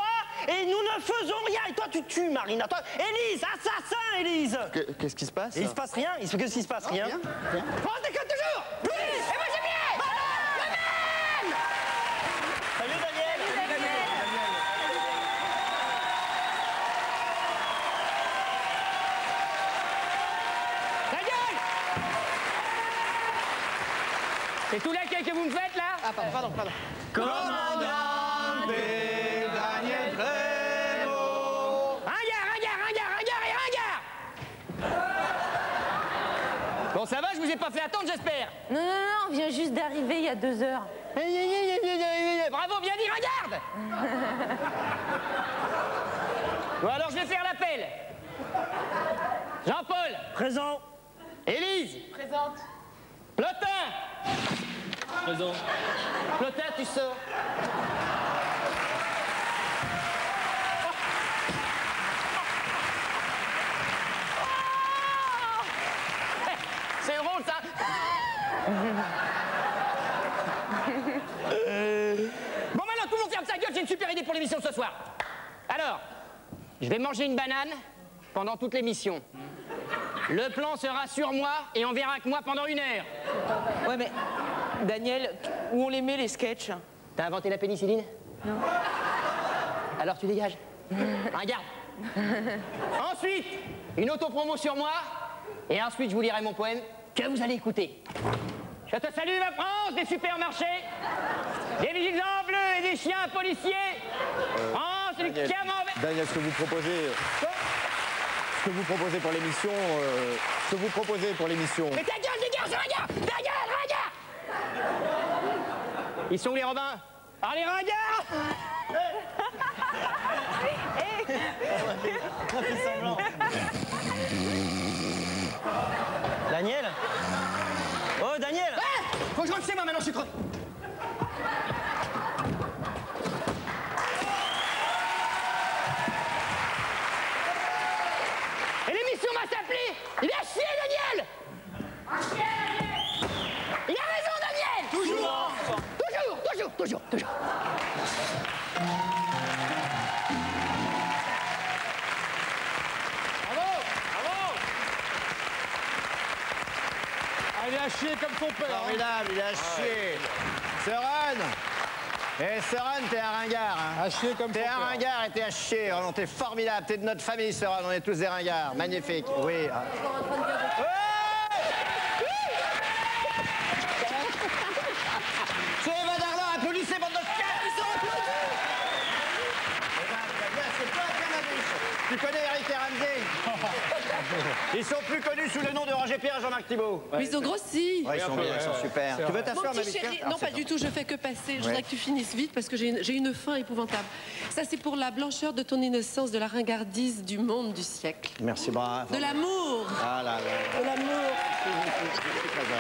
S11: et nous ne faisons rien. Et toi, tu tues, Marina. Toi, Élise, assassin, Élise.
S14: Qu'est-ce qui se passe?
S11: Il se passe rien. Qu'est-ce qui se passe? Rien.
S2: On déconne toujours. Et moi, j'ai bien.
S11: Salut, Daniel.
S7: C'est tout l'accueil que vous me faites, là?
S11: Ah, pardon.
S2: Commandant Daniel Prévost.
S7: Ringard! Bon, ça va, je vous ai pas fait attendre, j'espère.
S15: Non, on vient juste d'arriver il y a 2 heures.
S7: Bravo, bien dit, regarde. Bon, alors je vais faire l'appel. Jean-Paul.
S11: Présent.
S7: Élise.
S16: Présente.
S7: Plotin.
S5: Présent.
S7: Plotin, tu sors. C'est drôle, ça. Bon, maintenant, tout le monde ferme sa gueule, j'ai une super idée pour l'émission ce soir. Alors, je vais manger une banane pendant toute l'émission. Le plan sera sur moi et on verra que moi pendant 1 heure.
S16: Ouais, mais Daniel, où on les met, les sketchs?
S7: T'as inventé la pénicilline?
S16: Non.
S7: Alors tu dégages.
S2: Ringard. Ensuite, une autopromo sur moi. Et ensuite, je vous lirai mon poème que vous allez écouter. Je te salue, ma France, des supermarchés, des vigilants bleus et des chiens policiers. France, du camembert.
S3: Daniel, ce que vous proposez... Ce que vous proposez pour l'émission...
S2: Mais ta gueule, dégage, ringard! Ta gueule, ringard! Ils sont où les Robins? Ah, les ringards!
S11: Daniel? Oh, Daniel!
S2: Faut que je rentre chez moi, maintenant, je suis crevé. Et l'émission va s'appeler Il a chier, Daniel! Il a raison, Daniel! Toujours! Toujours!
S1: Il a chié comme son père.
S2: Formidable, il a chié. Seren! Eh, Seren, t'es un ringard. Hein.
S1: À chier comme son père.
S2: T'es un ringard et t'es à chier. Oh, non, t'es formidable. T'es de notre famille, Seren. On est tous des ringards. Magnifique. Oui. C'est Eva Darlan. Applaudissez, bande de scars. Ils sont applaudis. C'est toi, Cannabis. Tu connais Eric et Ramsey? Ils sont plus connus sous le nom de Roger Pierre et Jean-Marc Thibault.
S17: Mais ils ont grossi.
S2: Ouais, ils sont bien, ils sont super. Tu veux t'asseoir,
S17: Mon petit chéri, non pas du tout, je fais que passer. Je voudrais que tu finisses vite parce que j'ai une faim épouvantable. Ça, c'est pour la blancheur de ton innocence, de la ringardise du monde du siècle.
S2: Merci, bravo.
S17: De l'amour.
S2: Ah là là.
S17: De l'amour.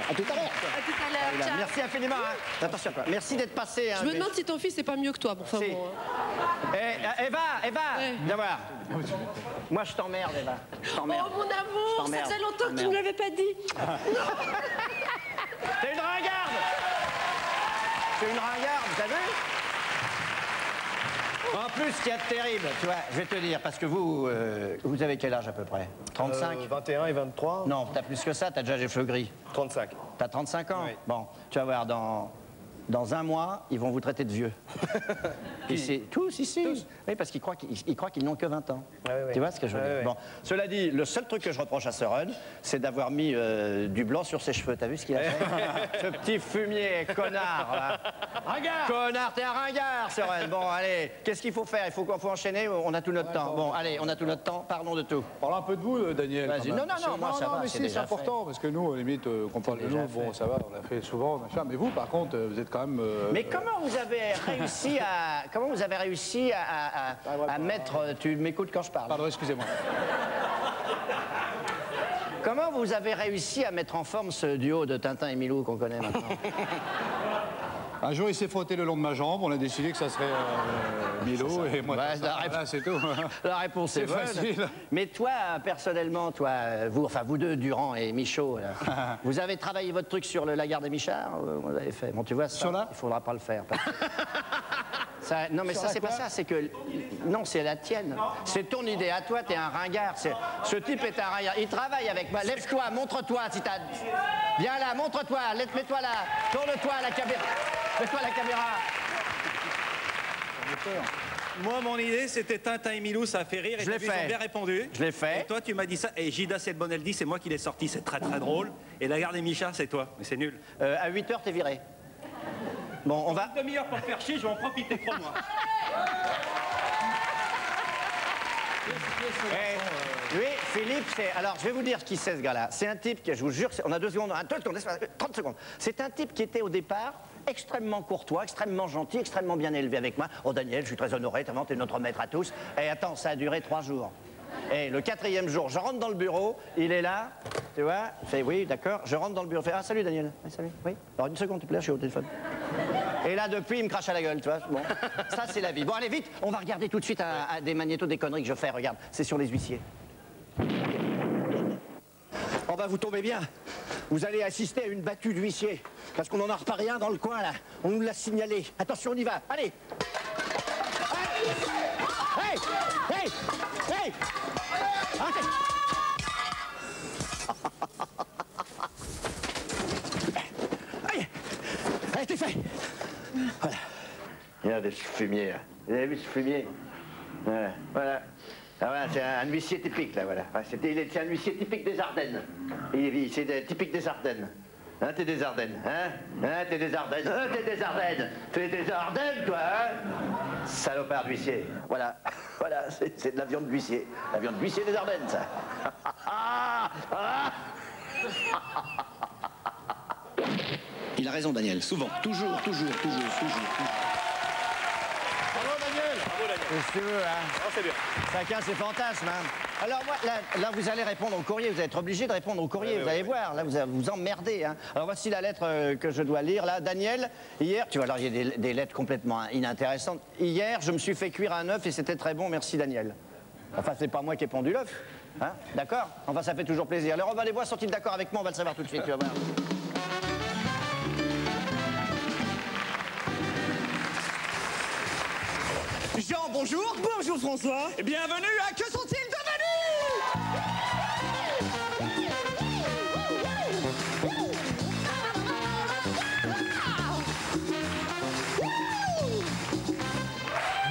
S2: À tout à l'heure.
S17: À tout à l'heure. Ciao.
S2: Merci infiniment. Hein. Attention à toi. Merci d'être passé. Hein,
S17: Je me demande si ton fils est pas mieux que toi. Bon, enfin, bon,
S2: Eva,
S17: ouais.
S2: Viens voir. Moi, je t'emmerde, Eva. Je t'emmerde.
S17: Oh, mon amour, ça faisait longtemps que tu ne me l'avais pas dit.
S2: T'es une ringarde. C'est une ringarde, t'as vu? En plus, ce qu'il y a de terrible, tu vois, je vais te dire, parce que vous avez quel âge à peu près? 35?
S3: 21 et 23.
S2: Non, t'as plus que ça, t'as déjà les cheveux gris.
S3: 35.
S2: T'as 35 ans?
S3: Oui.
S2: Bon, tu vas voir, dans un mois, ils vont vous traiter de vieux. Et c'est tous ici. Tous. Oui, parce qu'ils croient qu'ils n'ont que 20 ans.
S3: Ouais.
S2: Tu vois ce que je veux dire? Bon, cela dit, le seul truc que je reproche à Seren, c'est d'avoir mis du blanc sur ses cheveux. T'as vu ce qu'il a fait? Ce petit fumier, connard. Là. Ringard! Connard, t'es un ringard, Seren. Bon, allez, qu'est-ce qu'il faut faire? Il faut enchaîner, on a tout notre temps. Bon, allez, on a tout notre temps, parlons de tout.
S1: Parle un peu de vous, Daniel.
S2: Vas-y. Non, moi ça va,
S1: mais
S2: c'est
S1: c'est
S2: déjà
S1: important,
S2: fait.
S1: parce que nous, à la limite, qu'on parle de nous, bon, ça va, on l'a fait souvent, machin. Mais vous, par contre, vous êtes quand même...
S2: Mais comment vous avez réussi à mettre... Tu m'écoutes quand je parle?
S1: Pardon, excusez-moi.
S2: Comment vous avez réussi à mettre en forme ce duo de Tintin et Milou qu'on connaît maintenant?
S1: Un jour, il s'est frotté le long de ma jambe, on a décidé que ça serait Milo, et moi, voilà, c'est tout.
S2: La réponse est bonne.
S1: Facile.
S2: Mais toi, personnellement, vous deux, Durand et Michaud, là, vous avez travaillé votre truc sur la gare des Michards? Vous l'avez fait. Bon, tu vois, ça, il faudra pas le faire. Ça, non, mais ça, c'est pas ça, c'est que... Non, c'est la tienne. C'est ton idée à toi, t'es un ringard. Ce type est un ringard. Il travaille avec moi. Lève-toi, montre-toi si t'as... Viens là, montre-toi, mets-toi là. Tourne-toi à la caméra. Mets-toi à la caméra.
S18: Moi, mon idée, c'était Tintin et Milou, ça a fait rire. Et
S2: Je l'ai
S18: ils ont
S2: fait.
S18: bien répondu.
S2: Je l'ai fait.
S18: Et toi, tu m'as dit ça. Et Gilda Boneldi, c'est moi qui l'ai sorti. C'est très, très drôle. Et la gare des Michards, c'est toi. Mais c'est nul.
S2: À 8h, t'es viré. Bon, on va...
S18: Une demi-heure pour faire chier, je vais en profiter pour moi.
S2: Oui, Philippe, c'est... Alors, je vais vous dire qui c'est, ce gars-là. C'est un type qui, je vous jure, on a 2 secondes, 30 secondes. C'est un type qui était au départ extrêmement courtois, extrêmement gentil, extrêmement bien élevé avec moi. Oh, Daniel, je suis très honoré, t'es notre maître à tous. Et attends, ça a duré 3 jours. Et le 4e jour, je rentre dans le bureau, il est là, tu vois, je fais oui, d'accord, je rentre dans le bureau, je fais ah, salut Daniel, oui, salut, oui. Alors, 1 seconde, s'il te plaît, je suis au téléphone. Et là, depuis, il me crache à la gueule, tu vois. Bon, ça, c'est la vie. Bon, allez, vite, on va regarder tout de suite à des magnétos, des conneries que je fais. Regarde, c'est sur les huissiers. On va vous tomber bien. Vous allez assister à une battue d'huissier. Parce qu'on n'en a pas rien dans le coin, là. On nous l'a signalé. Attention, on y va. Allez. Hey! Hey! Hey! Arrêtez. Allez, c'est fait. Voilà. Regardez ce fumier, là. Vous avez vu ce fumier? Voilà. Ah, voilà, c'est un huissier typique, là, voilà. C'est un huissier typique des Ardennes. C'est typique des Ardennes. Hein, t'es des Ardennes, hein? Hein, t'es des Ardennes, t'es des Ardennes. T'es des Ardennes, toi, hein? Salopard d'huissier. Voilà, voilà, c'est de la viande d'huissier. La viande d'huissier des Ardennes, ça.
S14: Il a raison, Daniel, souvent, toujours.
S2: Bravo, Daniel. Qu'est-ce que tu veux, hein?
S3: Oh, c'est bien.
S2: Chacun ses fantasmes, hein. Alors, moi, là, vous allez répondre au courrier. Vous allez être obligé de répondre au courrier. Vous allez voir. Là, vous allez vous emmerder, hein. Alors, voici la lettre que je dois lire. Là, Daniel, hier, tu vois, alors, il y a des lettres complètement inintéressantes. Hier, je me suis fait cuire un œuf et c'était très bon. Merci, Daniel. Enfin, c'est pas moi qui ai pondu l'œuf. Hein? D'accord? Enfin, ça fait toujours plaisir. Les Robins des Bois sont-ils d'accord avec moi? On va le savoir tout de suite. Tu vas voir.
S14: Jean, bonjour. Bonjour, François. Et bienvenue à Que sont-ils devenus?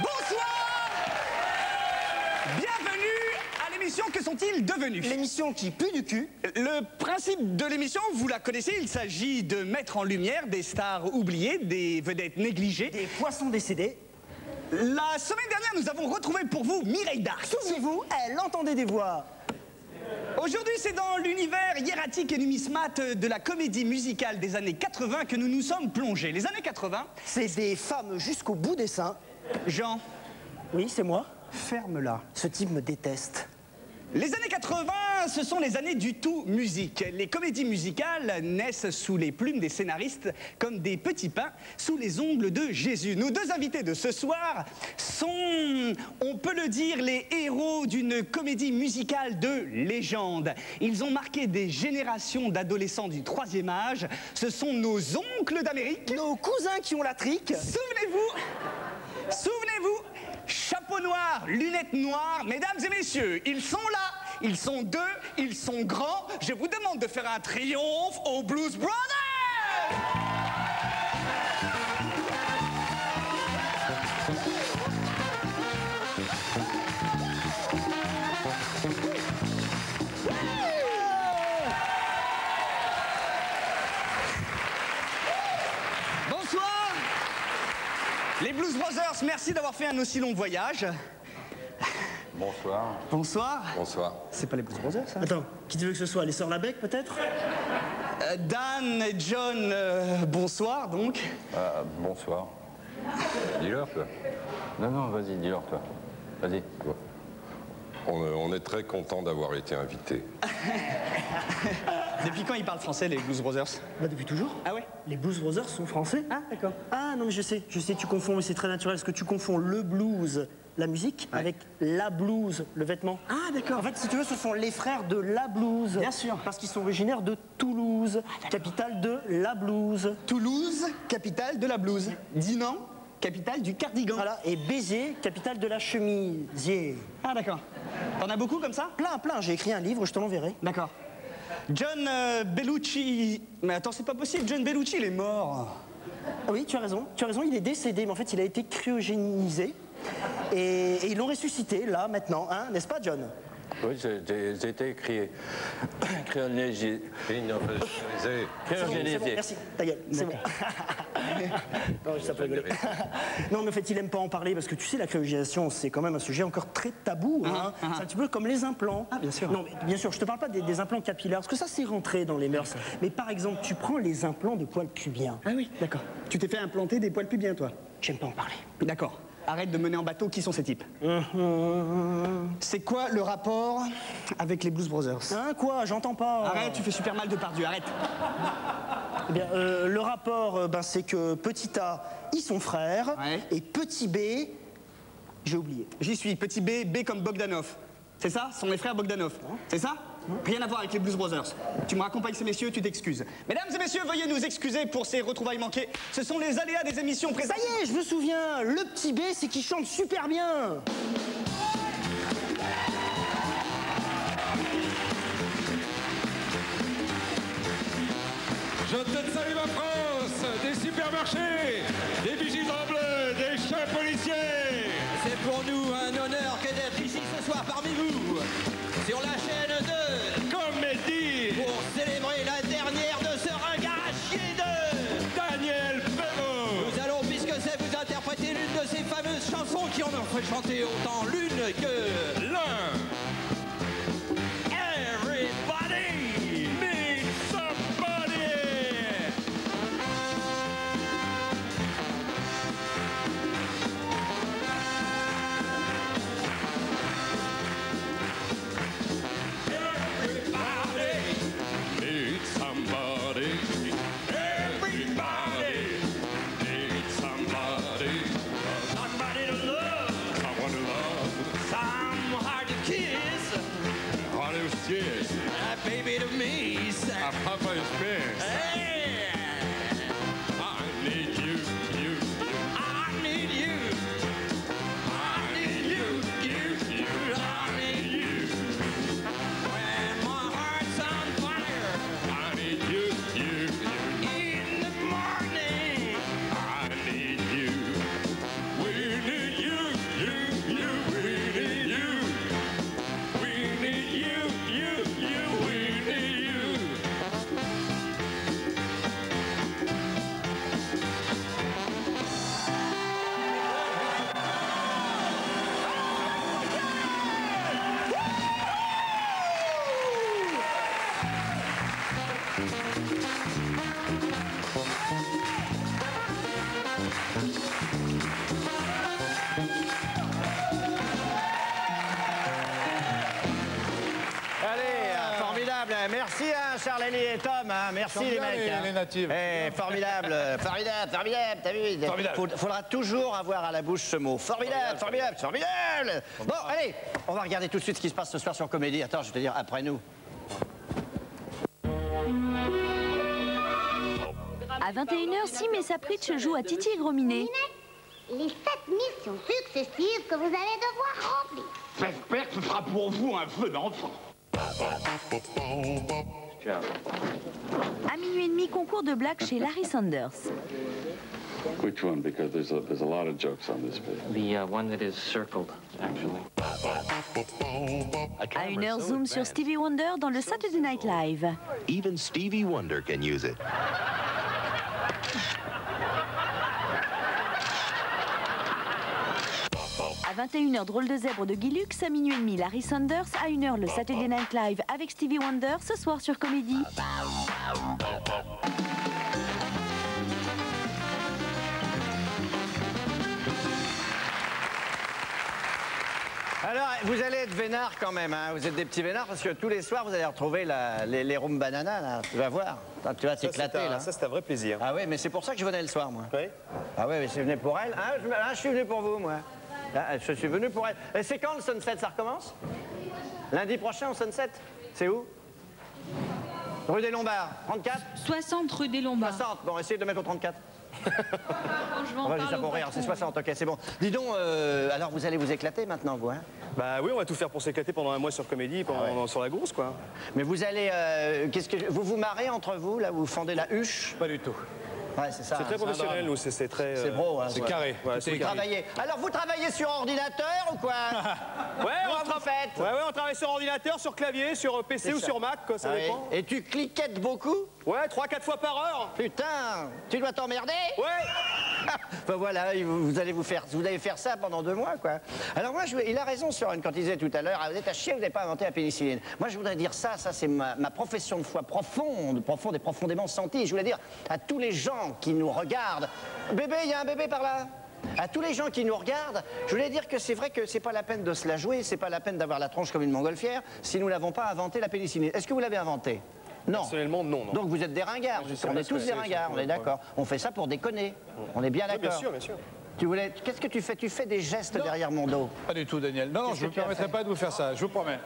S14: Bonsoir. Bienvenue à l'émission Que sont-ils devenus? L'émission qui pue du cul. Le principe de l'émission, vous la connaissez, il s'agit de mettre en lumière des stars oubliées, des vedettes négligées. Des poissons décédés. La semaine dernière, nous avons retrouvé pour vous Mireille Darc. Souvenez-vous, elle entendait des voix. Aujourd'hui, c'est dans l'univers hiératique et numismate de la comédie musicale des années 80 que nous nous sommes plongés. Les années 80, c'est des femmes jusqu'au bout des seins. Jean. Oui, c'est moi. Ferme-la. Ce type me déteste. Les années 80, ce sont les années du tout musique. Les comédies musicales naissent sous les plumes des scénaristes comme des petits pains sous les ongles de Jésus. Nos deux invités de ce soir sont, on peut le dire, les héros d'une comédie musicale de légende. Ils ont marqué des générations d'adolescents du 3e âge. Ce sont nos oncles d'Amérique. Nos cousins qui ont la trique. Souvenez-vous, chapeau noir, lunettes noires, mesdames et messieurs, ils sont là, ils sont deux, ils sont grands. Je vous demande de faire un triomphe aux Blues Brothers! Bonsoir! Les Blues Brothers, merci d'avoir fait un aussi long voyage.
S19: Bonsoir.
S14: Bonsoir.
S19: Bonsoir.
S14: C'est pas les Blues Brothers, ça?
S9: Attends, qui tu veux que ce soit? Les Sœurs Labec, peut-être?
S14: Dan et John, bonsoir, donc.
S19: Bonsoir. Dis-leur, toi. Non, vas-y, dis-leur, toi. Vas-y.
S20: On est très content d'avoir été invités.
S14: Depuis quand ils parlent français, les Blues Brothers?
S9: Bah depuis toujours.
S14: Ah ouais?
S9: Les Blues Brothers sont français.
S14: Ah, d'accord.
S9: Ah non, mais je sais, tu confonds, mais c'est très naturel, parce que tu confonds le blues, la musique, avec la blouse, le vêtement.
S14: Ah, d'accord.
S9: En fait, si tu veux, ce sont les frères de la blouse.
S14: Bien sûr.
S9: Parce qu'ils sont originaires de Toulouse, capitale de la blouse.
S14: Toulouse, capitale de la blouse. Dinan, capitale du cardigan.
S9: Voilà, et Béziers, capitale de la chemisier.
S14: Ah, d'accord. T'en as beaucoup comme ça?
S9: Plein, j'ai écrit un livre, je te l'enverrai.
S14: D'accord. John Bellucci... Mais attends, c'est pas possible, John Bellucci, il est mort.
S9: Ah oui, tu as raison, il est décédé, mais en fait, il a été cryogénisé. Et ils l'ont ressuscité, là, maintenant, hein, n'est-ce pas, John?
S19: Oui, j'ai été cryogénisé.
S9: C'est bon, merci, ta gueule, c'est bon. Non, ça peut rigoler. Non, mais en fait, il aime pas en parler parce que tu sais, la cryogénisation, c'est quand même un sujet encore très tabou. Hein. C'est un petit peu comme les implants.
S14: Ah, bien sûr.
S9: Non, mais bien sûr, je te parle pas des implants capillaires parce que ça, c'est rentré dans les mœurs. Mais par exemple, tu prends les implants de poils pubiens.
S14: Ah oui, d'accord. Tu t'es fait implanter des poils pubiens, toi?
S9: J'aime pas en parler.
S14: D'accord. Arrête de mener en bateau, qui sont ces types? C'est quoi le rapport avec les Blues Brothers?
S9: Hein, quoi? J'entends pas.
S14: Arrête, tu fais super mal de Pardieu, arrête.
S9: Eh bien, le rapport, c'est que petit A, ils sont frères, et petit B, j'ai oublié.
S14: J'y suis, petit B, B comme Bogdanov. C'est ça? Ce sont les frères Bogdanov. C'est ça? Rien à voir avec les Blues Brothers. Tu me raccompagnes ces messieurs, tu t'excuses. Mesdames et messieurs, veuillez nous excuser pour ces retrouvailles manquées. Ce sont les aléas des émissions présentes.
S9: Ça y est, je me souviens, le petit B, c'est qu'il chante super bien.
S21: Je te salue ma France, des supermarchés, des vigiles en bleu, des chefs policiers.
S7: C'est pour nous un honneur
S21: fait chanter autant l'une que l'un. Everybody needs somebody. Everybody needs somebody. Everybody needs somebody. Somebody to love. Someone to love. Someone to kiss. Hard as kiss. A baby to me. A papa is best. Hey. I need you, you, you. I need you. I need you, you, you. I need you. When my heart's on fire, I need you, you, you. In the morning, I need you. We need you, you, you. We need you. We need you, you, you. We need you.
S2: Allez, formidable. Merci Charlélie et Tom. Merci les mecs.
S1: Les natives.
S2: Formidable, formidable, formidable. T'as vu?
S1: Formidable.
S2: Faudra toujours avoir à la bouche ce mot. Formidable, formidable, formidable. Bon, allez, on va regarder tout de suite ce qui se passe ce soir sur Comédie. Attends, je vais te dire après nous.
S6: À 21h, Sim et Sapritch jouent à Titi et Grominet.
S4: Les 7 missions successives que vous allez devoir remplir.
S21: J'espère que ce sera pour vous un feu d'enfant.
S6: À minuit et demi, concours de blagues chez Larry Sanders.
S19: Which one? Because there's a lot of jokes on this page.
S22: The one that is circled, actually.
S6: À 1h, zoom sur Stevie Wonder dans le Saturday Night Live.
S23: Even Stevie Wonder can use it.
S6: À 21h, drôle de zèbre de Guy Lux. À minuit et demi, Larry Sanders. À 1h, le Saturday Night Live avec Stevie Wonder. Ce soir sur Comédie.
S2: Alors, vous allez être vénards quand même, hein. Vous êtes des petits vénards parce que tous les soirs, vous allez retrouver les rhum banana, là. Tu vas voir. Tu vas t'éclater, là.
S3: Ça, c'est un vrai plaisir.
S2: Ah oui, mais c'est pour ça que je venais le soir, moi.
S3: Oui.
S2: Ah oui, mais je venais pour elle. Je suis venu pour vous, moi. Ah, je suis venu pour elle. Et c'est quand le Sunset, ça recommence? Lundi prochain au Sunset? C'est où? Rue des Lombards, 34?
S24: 60 rue des Lombards.
S2: 60, bon, essayez de le mettre au 34.
S24: Franchement,
S2: Vas-y, ça pour rire, c'est 60, ok, c'est bon. Dis donc, alors vous allez vous éclater maintenant, vous, hein?
S3: Bah oui, on va tout faire pour s'éclater pendant un mois sur Comédie, sur la grosse, quoi.
S2: Mais vous allez, vous vous marrez entre vous, là, vous fendez la huche?
S1: Pas du tout.
S2: Ouais, c'est ça.
S3: C'est très professionnel, nous, c'est très...
S2: C'est pro, hein.
S1: C'est carré.
S3: Ouais,
S2: Vous travaillez. Alors, vous travaillez sur ordinateur ou quoi?
S3: Ouais, on travaille sur ordinateur, sur clavier, sur PC ou sur Mac, quoi, ça dépend.
S2: Et tu cliquettes beaucoup?
S3: Ouais, 3-4 fois par heure.
S2: Putain, tu dois t'emmerder?
S3: Ouais.
S2: Ben voilà, vous allez faire ça pendant 2 mois, quoi. Alors moi, il a raison, Søren, quand il disait tout à l'heure, vous êtes à chier, vous n'avez pas inventé la pénicilline. Moi, je voudrais dire ça c'est ma profession de foi profonde et profondément sentie. Je voulais dire à tous les gens qui nous regardent, bébé, il y a un bébé par là. À tous les gens qui nous regardent, je voulais dire que c'est vrai que c'est pas la peine de se la jouer, c'est pas la peine d'avoir la tronche comme une montgolfière si nous n'avons pas inventé la pénicilline. Est-ce que vous l'avez inventé? Non.
S3: Personnellement, non.
S2: Donc vous êtes des ringards. On est tous des ringards, on est d'accord. On fait ça pour déconner. On est bien d'accord.
S3: Bien sûr, bien sûr.
S2: Qu'est-ce que tu fais? Tu fais des gestes derrière mon dos.
S1: Pas du tout, Daniel. Non, je ne me permettrai pas de vous faire ça, je vous promets.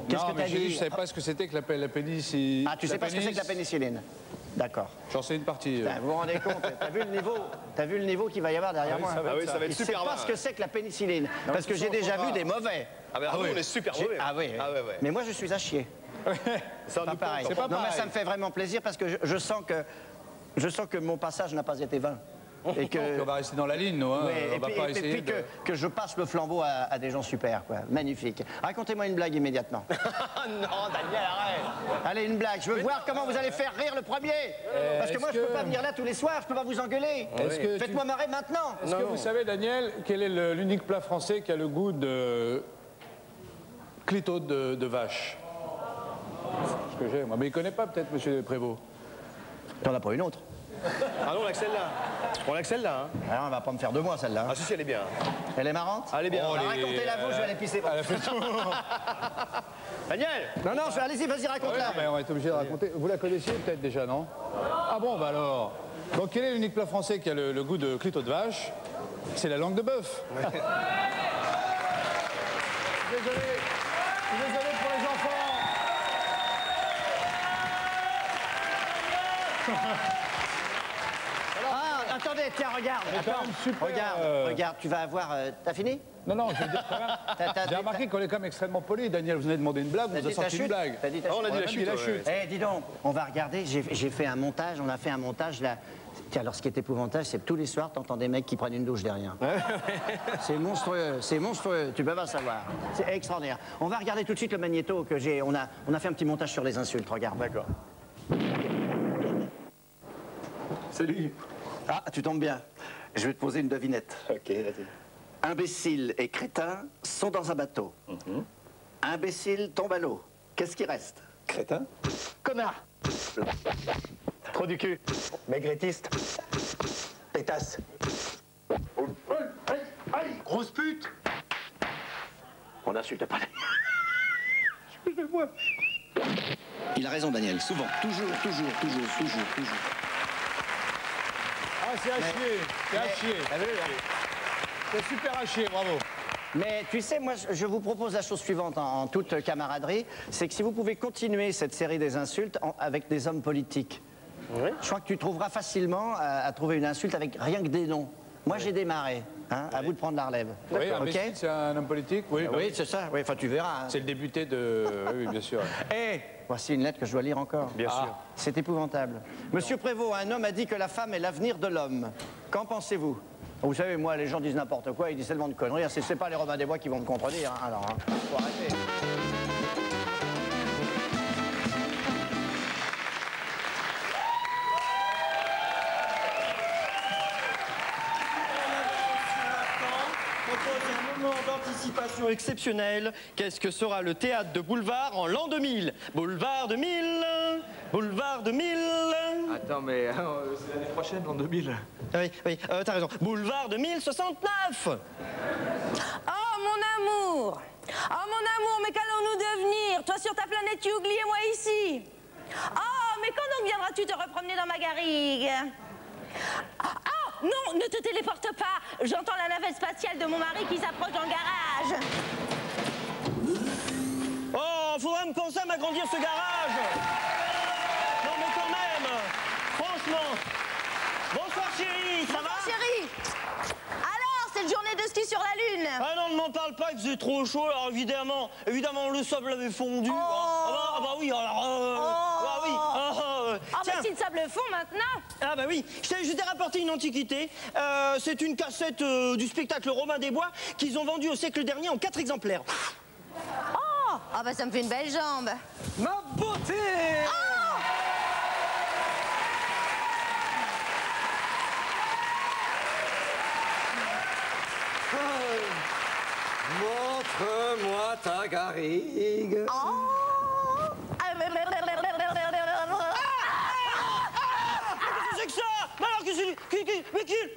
S2: Qu'est-ce que tu as dit?
S1: Je ne savais pas ce que c'était que la pénicilline.
S2: Ah, tu sais pas ce que c'est que la pénicilline? D'accord.
S1: J'en sais une partie.
S2: Putain, vous vous rendez compte? T'as vu le niveau qu'il va y avoir derrière moi?
S3: Ça va être
S2: Il
S3: super
S2: sait pas ce que c'est que la pénicilline. Parce que j'ai déjà vu des mauvais.
S3: Ah bah nous, on est super mauvais.
S2: Ah oui. Mais moi, je suis à chier. C'est pas pareil.
S1: C'est pas
S2: Non,
S1: pareil.
S2: mais ça me fait vraiment plaisir parce que je sens que mon passage n'a pas été vain. Et que...
S1: on va rester dans la ligne, nous. Hein.
S2: Ouais,
S1: on va pas essayer
S2: puis que je passe le flambeau à des gens super, quoi. Magnifique. Racontez-moi une blague immédiatement.
S11: Non, Daniel, arrête.
S2: Allez, une blague. Je veux voir comment vous allez faire rire le premier. Parce que moi, je peux pas venir là tous les soirs, je peux pas vous engueuler. Faites-moi marrer maintenant.
S1: Est-ce que vous savez, Daniel, quel est l'unique plat français qui a le goût de clito de vache? Ce que j'ai, moi. Mais il connaît pas peut-être, monsieur Prévost.
S2: T'en as pas une autre?
S3: Ah non, on a que celle-là. On a que celle-là. Hein.
S2: Alors, on va pas me faire deux mois, celle-là.
S3: Ah si, elle est bien.
S2: Elle est marrante?
S3: Elle est bien.
S2: Oh, racontez-la vous, je vais aller pisser. Bon.
S3: Daniel!
S2: Non, allez-y, vas-y, raconte-la.
S1: Ouais, on va être obligé de raconter. Vous la connaissiez peut-être déjà, non? Ah bon, bah alors. Donc, quel est l'unique plat français qui a le goût de clito de vache? C'est la langue de bœuf. Ouais. Désolé pour les enfants.
S2: Ah, attendez, tiens, regarde. Regarde, tu vas avoir... T'as fini?
S1: Non, je veux dire quand même. J'ai remarqué qu'on est quand même extrêmement poli. Daniel, vous avez demandé une blague, vous avez sorti une blague.
S2: T'as dit ta chute.
S1: On a dit la chute.
S2: Eh, dis donc, on va regarder, j'ai fait un montage, on a fait un montage là. Tiens, alors ce qui est épouvantable, c'est que tous les soirs, t'entends des mecs qui prennent une douche derrière. C'est monstrueux, tu peux pas savoir. C'est extraordinaire. On va regarder tout de suite le magnéto que j'ai. On a fait un petit montage sur les insultes, regarde.
S3: D'accord.
S2: Salut. Ah, tu tombes bien. Je vais te poser une devinette.
S3: Ok, vas-y.
S2: Imbécile et crétin sont dans un bateau. Imbécile tombe à l'eau. Qu'est-ce qui reste?
S3: Crétin?
S2: Connard.
S11: Trop du cul. Maigretiste. Pétasse.
S2: Grosse pute. On n'insulte pas. Excusez-moi. Il a raison, Daniel. Souvent. Toujours.
S1: Ah, c'est à chier. C'est à chier. C'est super à chier, bravo.
S2: Mais tu sais, moi, je vous propose la chose suivante en toute camaraderie, c'est que si vous pouvez continuer cette série des insultes avec des hommes politiques, je crois que tu trouveras facilement à trouver une insulte avec rien que des noms. Moi, j'ai démarré. Hein, à vous de prendre la relève.
S1: Oui, okay. C'est un homme politique. Oui,
S2: oui c'est ça. Oui, enfin, tu verras. Hein.
S1: C'est le député de... Oui, bien sûr.
S2: Et voici une lettre que je dois lire encore.
S3: Bien sûr.
S2: C'est épouvantable. Monsieur Prévost, un homme a dit que la femme est l'avenir de l'homme. Qu'en pensez-vous? Vous savez, moi, les gens disent n'importe quoi, ils disent tellement de conneries. C'est pas les Robins des Bois qui vont me contredire. Hein, alors, faut arrêter.
S11: D'anticipation exceptionnelle. Qu'est-ce que sera le théâtre de boulevard en l'an 2000? Boulevard 2000.
S8: Attends, mais c'est l'année prochaine, l'an 2000.
S11: Oui, t'as raison. Boulevard 2069.
S15: Oh, mon amour! Oh, mon amour, mais qu'allons-nous devenir? Toi sur ta planète Yougli et moi ici. Oh, mais quand donc viendras-tu te repromener dans ma garrigue? Oh, non, ne te téléporte pas. J'entends la navette spatiale de mon mari qui s'approche dans le garage.
S11: Oh, faudra me penser à m'agrandir ce garage. Non, mais quand même, franchement. Bonsoir, chérie, ça va?
S15: Bonsoir, chérie. Alors, cette journée de ski sur la Lune?
S11: Ah non, ne m'en parle pas, il faisait trop chaud, alors évidemment, le sable avait fondu.
S15: Oh.
S11: Ah bah oui, alors... Ah oui.
S15: Ah bah si le sable fond maintenant.
S11: Ah bah oui, je t'ai rapporté une antiquité. C'est une cassette du spectacle Robin des Bois qu'ils ont vendu au siècle dernier en 4 exemplaires.
S15: Oh, ah bah ça me fait une belle jambe.
S11: Ma beauté.
S15: Oh.
S8: Montre-moi ta garrigue.
S15: Oh.
S11: C'est que ça? Mais alors qu'est-ce que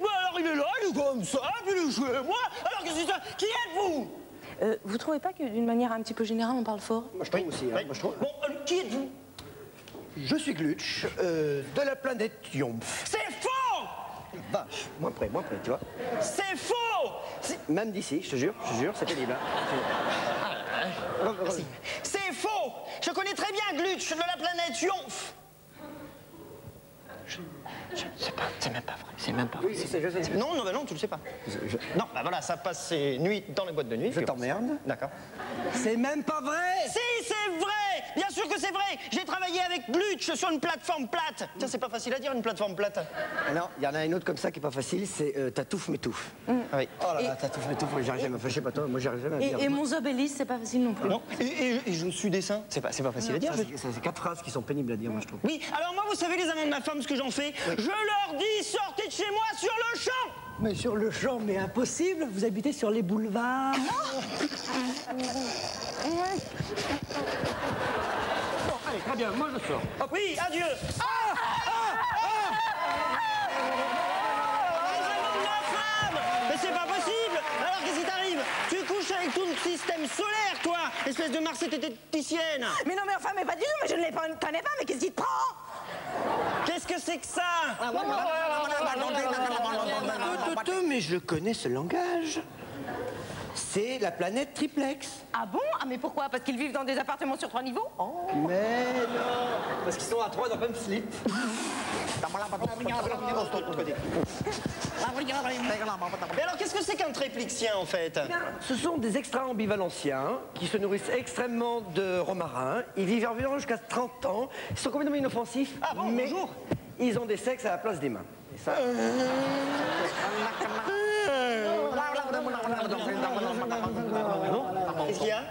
S11: alors il est là, il est comme ça, puis il est chez moi. Alors qu'est-ce que c'est ça? Qui êtes-vous?
S15: Vous trouvez pas que d'une manière un petit peu générale on parle fort?
S2: Moi je trouve aussi. Hein, moi, je trouve...
S11: Bon, qui êtes-vous?
S2: Je suis Glutch, de la planète Yomph.
S11: C'est faux!
S2: Vache, moins près, tu vois.
S11: C'est faux!
S2: Même d'ici, je te jure, c'est pénible. Hein.
S11: C'est faux! Je connais très bien Glutch de la planète Yomph.
S2: Je ne sais pas, c'est même pas vrai, c'est même pas vrai.
S11: Oui, je sais. Non, tu le sais pas. Non, bah voilà, ça passe ses nuits dans les boîtes de nuit.
S2: Je t'emmerde.
S11: D'accord.
S2: C'est même pas vrai!
S11: Si, c'est vrai! Bien sûr que c'est vrai. J'ai travaillé avec Blutch sur une plateforme plate. Tiens, c'est pas facile à dire, une plateforme plate.
S2: Ah non, il y en a une autre comme ça qui est pas facile, c'est Tatouf m'étouffe. Ah oui. Oh là là, Tatouf m'étouffe, j'arrive jamais. Enfin, je sais pas toi, moi j'arrive jamais à dire.
S15: Et mon Zobélis, c'est pas facile non plus.
S11: Non, et je suis dessin. C'est pas facile à dire.
S2: C'est 4 phrases qui sont pénibles à dire, moi je trouve.
S11: Oui, alors moi, vous savez, les amants de ma femme, ce que j'en fais, je leur dis, sortez de chez moi sur le champ.
S9: Mais sur le champ, mais impossible, vous habitez sur les boulevards.
S11: Bon, allez, très bien, moi je sors. Hop. Oui, adieu. Mais c'est pas possible. Alors qu'est-ce qui t'arrive? Tu couches avec tout le système solaire, toi, espèce de marsététicienne.
S15: Mais non, mais enfin, mais pas du tout, mais je ne les connais pas, mais qu'est-ce qui te prend?
S11: Qu'est-ce que c'est que ça?
S2: Mais je connais ce langage. C'est la planète triplex.
S15: Ah bon? Ah mais pourquoi? Parce qu'ils vivent dans des appartements sur 3 niveaux?
S2: Mais non, parce qu'ils sont à 3 dans le même slip.
S11: Mais alors qu'est-ce que c'est qu'un triplexien en fait?
S2: Ce sont des extra-ambivalenciens qui se nourrissent extrêmement de romarin. Ils vivent environ jusqu'à 30 ans. Ils sont complètement inoffensifs.
S11: Ah bon,
S2: mais
S11: bonjour.
S2: Ils ont des sexes à la place des mains. Et ça...
S11: Qu'est-ce qu'il y a?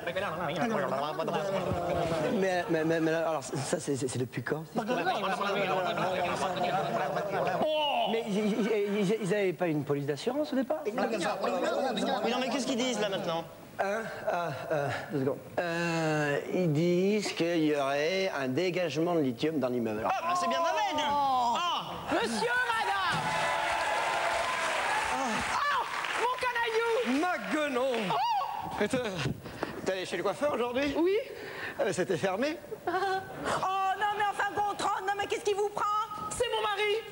S2: Mais alors, ça, c'est depuis quand? Mais ils n'avaient pas une police d'assurance au départ?
S11: Mais non, mais qu'est-ce qu'ils disent là maintenant?
S2: 2 secondes. Ils disent qu'il y aurait un dégagement de lithium dans l'immeuble.
S11: Ah, bah, c'est bien ma veine!
S16: Monsieur, madame! Mon canaillou!
S2: Ma guenon! T'es allé chez le coiffeur aujourd'hui?
S16: Oui.
S2: C'était fermé?
S15: Oh non, mais enfin, Gontran, non, mais qu'est-ce qui vous prend?
S16: C'est mon mari!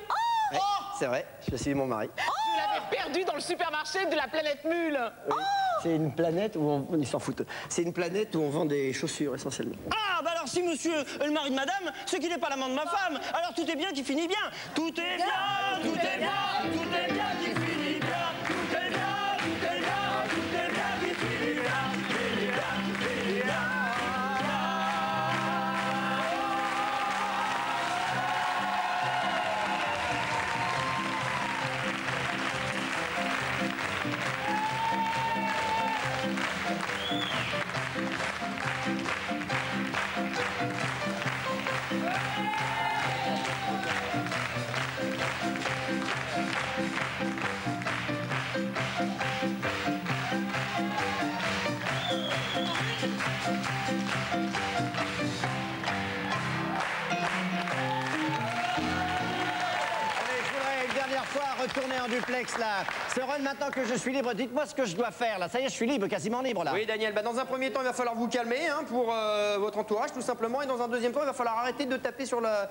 S2: Ouais, c'est vrai, je suis mon mari.
S16: Je l'avais perdu dans le supermarché de la planète Mule.
S2: Oui, c'est une planète où ils s'en foutent. C'est une planète où on vend des chaussures essentiellement.
S11: Ah, bah alors si monsieur le mari de madame, c'est qu'il n'est pas l'amant de ma femme, alors tout est bien qui finit bien. Tout est bien, tout est bien, tout est bien qui finit bien. Tout est bien, tout est bien, tout est bien qui finit bien. Finit bien, finit bien.
S2: Retourner en duplex là. Seron, maintenant que je suis libre, dites-moi ce que je dois faire là. Ça y est, je suis libre, quasiment libre là.
S7: Oui, Daniel, bah, dans un premier temps, il va falloir vous calmer hein, pour votre entourage, tout simplement. Et dans un deuxième temps, il va falloir arrêter de taper sur la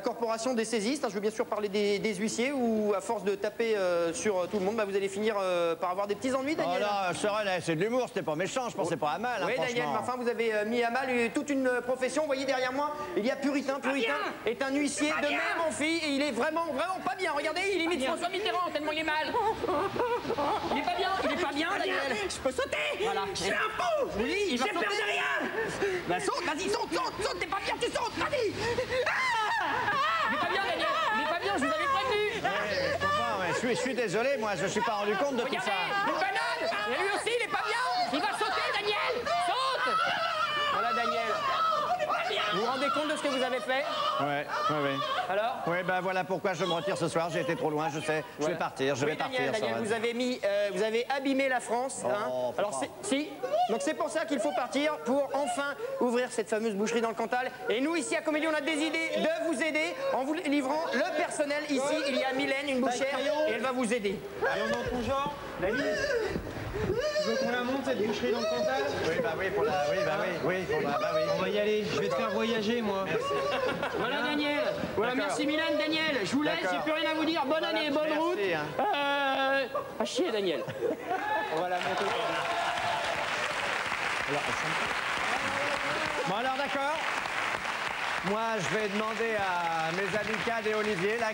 S7: corporation des saisistes. Je veux bien sûr parler des huissiers où, à force de taper sur tout le monde, bah, vous allez finir par avoir des petits ennuis, Daniel.
S2: Oh là, Seron, c'est de l'humour, c'était pas méchant, je pensais pas à mal.
S7: Oui,
S2: hein,
S7: Daniel, mais enfin, vous avez mis à mal toute une profession. Vous voyez derrière moi, il y a Puritain. Puritain est un huissier de même amphi et il est vraiment pas bien. Regardez, il imite François Mitterrand tellement il est mal. Il est pas bien, Daniel.
S11: Je peux sauter.
S7: Voilà.
S11: Je suis un fou.
S7: Oui, il va
S11: j'ai peur
S7: sauter.
S11: de rien.
S7: Bah saute, vas-y, saute, t'es pas bien, tu sautes, vas-y. Il est pas bien, Daniel, il est pas bien, je vous avais prévenu.
S2: Je suis désolé, moi, je suis pas rendu compte de tout ça.
S7: Une banane. Et lui aussi, il est pas bien. Il va sauter, Daniel. Saute. Voilà, Daniel. Vous vous rendez compte de ce que vous avez fait?
S2: Ouais.
S7: Alors?
S2: Oui, ben voilà pourquoi je me retire ce soir. J'ai été trop loin, je sais. Je vais partir, je vais partir.
S7: Daniel, vous avez abîmé la France. Hein. Alors, donc c'est pour ça qu'il faut partir pour enfin ouvrir cette fameuse boucherie dans le Cantal. Et nous, ici à Comédie, on a des idées de vous aider en vous livrant le personnel. Ici, il y a Mylène, une bouchère, et elle va vous aider.
S11: Allons dans ton genre, David. Tu veux qu'on la monte cette boucherie dans le Cantal?
S2: Oui, bah oui, pour la... Oui.
S11: On va y aller, je vais te faire voyager, moi.
S7: Voilà, Daniel. Voilà, merci Mylène, Daniel. Je vous laisse, j'ai plus rien à vous dire. Bonne année, bonne route. À chier, Daniel.
S11: On va la monter.
S2: Bon alors d'accord. Moi je vais demander à mes amis Cad et Olivier là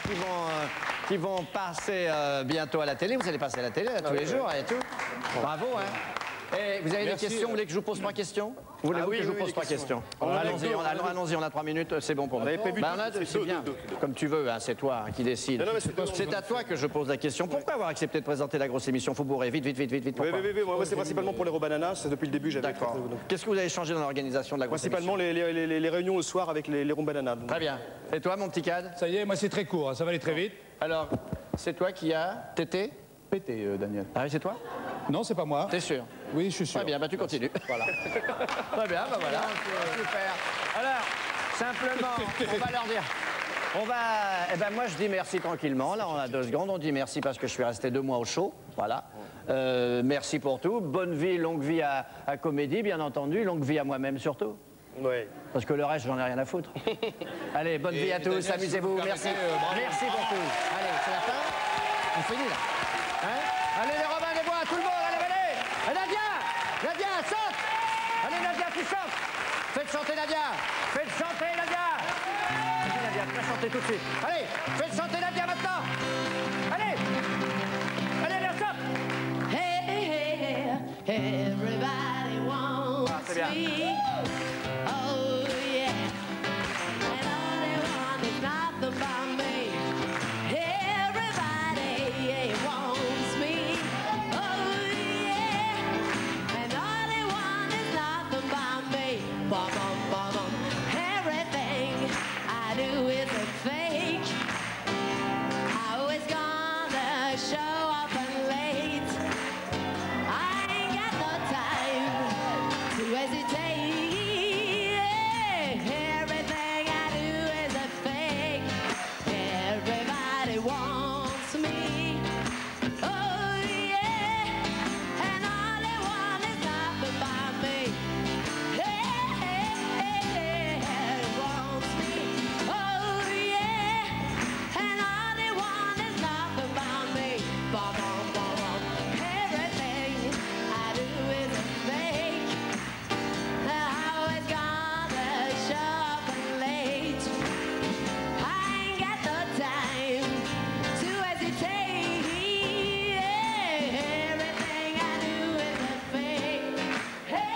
S2: qui vont passer bientôt à la télé. Vous allez passer à la télé là, tous les jours et tout. Bravo hein. Et vous avez
S1: Merci.
S2: des questions? Vous voulez que je vous pose 3 questions? Voulez-vous que je vous pose 3 questions? Allons-y, on a 3 minutes, c'est bon pour moi. C'est bien, comme tu veux, hein, c'est toi qui décide. C'est à toi que je pose la question. Pourquoi avoir accepté de présenter la grosse émission? Faut bourrer, vite.
S3: Oui, moi c'est principalement pour les robananas, depuis le début j'avais...
S2: D'accord. Qu'est-ce que vous avez changé dans l'organisation de la grosse émission?
S3: Principalement les réunions le soir avec les rombananas.
S2: Très bien. Et toi, mon petit Cad?
S1: Ça y est, moi c'est très court, hein, ça va aller très vite.
S2: Alors, c'est toi qui as tété?
S1: Pété, Daniel.
S2: Ah oui, c'est toi?
S1: Non, c'est pas moi.
S2: T'es sûr?
S1: Oui, je suis sûr.
S2: Très bien, bah tu continues.
S1: Voilà.
S2: Très bien, bah voilà. Super. Alors, simplement, on va leur dire... Eh ben moi je dis merci tranquillement, là on a 2 secondes, on dit merci parce que je suis resté 2 mois au chaud, voilà. Merci pour tout, bonne vie, longue vie à Comédie, bien entendu, longue vie à moi-même surtout.
S3: Oui.
S2: Parce que le reste, j'en ai rien à foutre. Allez, bonne vie à tous, amusez-vous, merci. Merci pour tout. Allez, c'est la fin? On finit là. Hein? Allez les Robins des Bois, tout le monde, allez. Nadia, saute. Allez Nadia, tu chantes. Faites chanter Nadia. Faites chanter Nadia. Vas-y Nadia, fais chanter tout de suite. Allez, faites chanter Nadia maintenant. Allez, on chante.
S5: Hey, everybody wants
S2: c'est bien.
S5: me. Oh yeah. And all they want is nothing but me. Everybody wants me. Oh yeah. And all they want is nothing but me. Bum, bum, bum, bum. Everything I do is a fake. I always gonna show up and late. I ain't got no time to hesitate. Everything I do is a fake. Everybody wants me. Oh yeah. And all they want is nothing but me. Wants me. Oh yeah. And all they want is nothing but me. Bum, bum, bum, bum. Everything I do is a fake. I always gonna show up late. I ain't got no time to hesitate. Everything I do is a fake. Hey.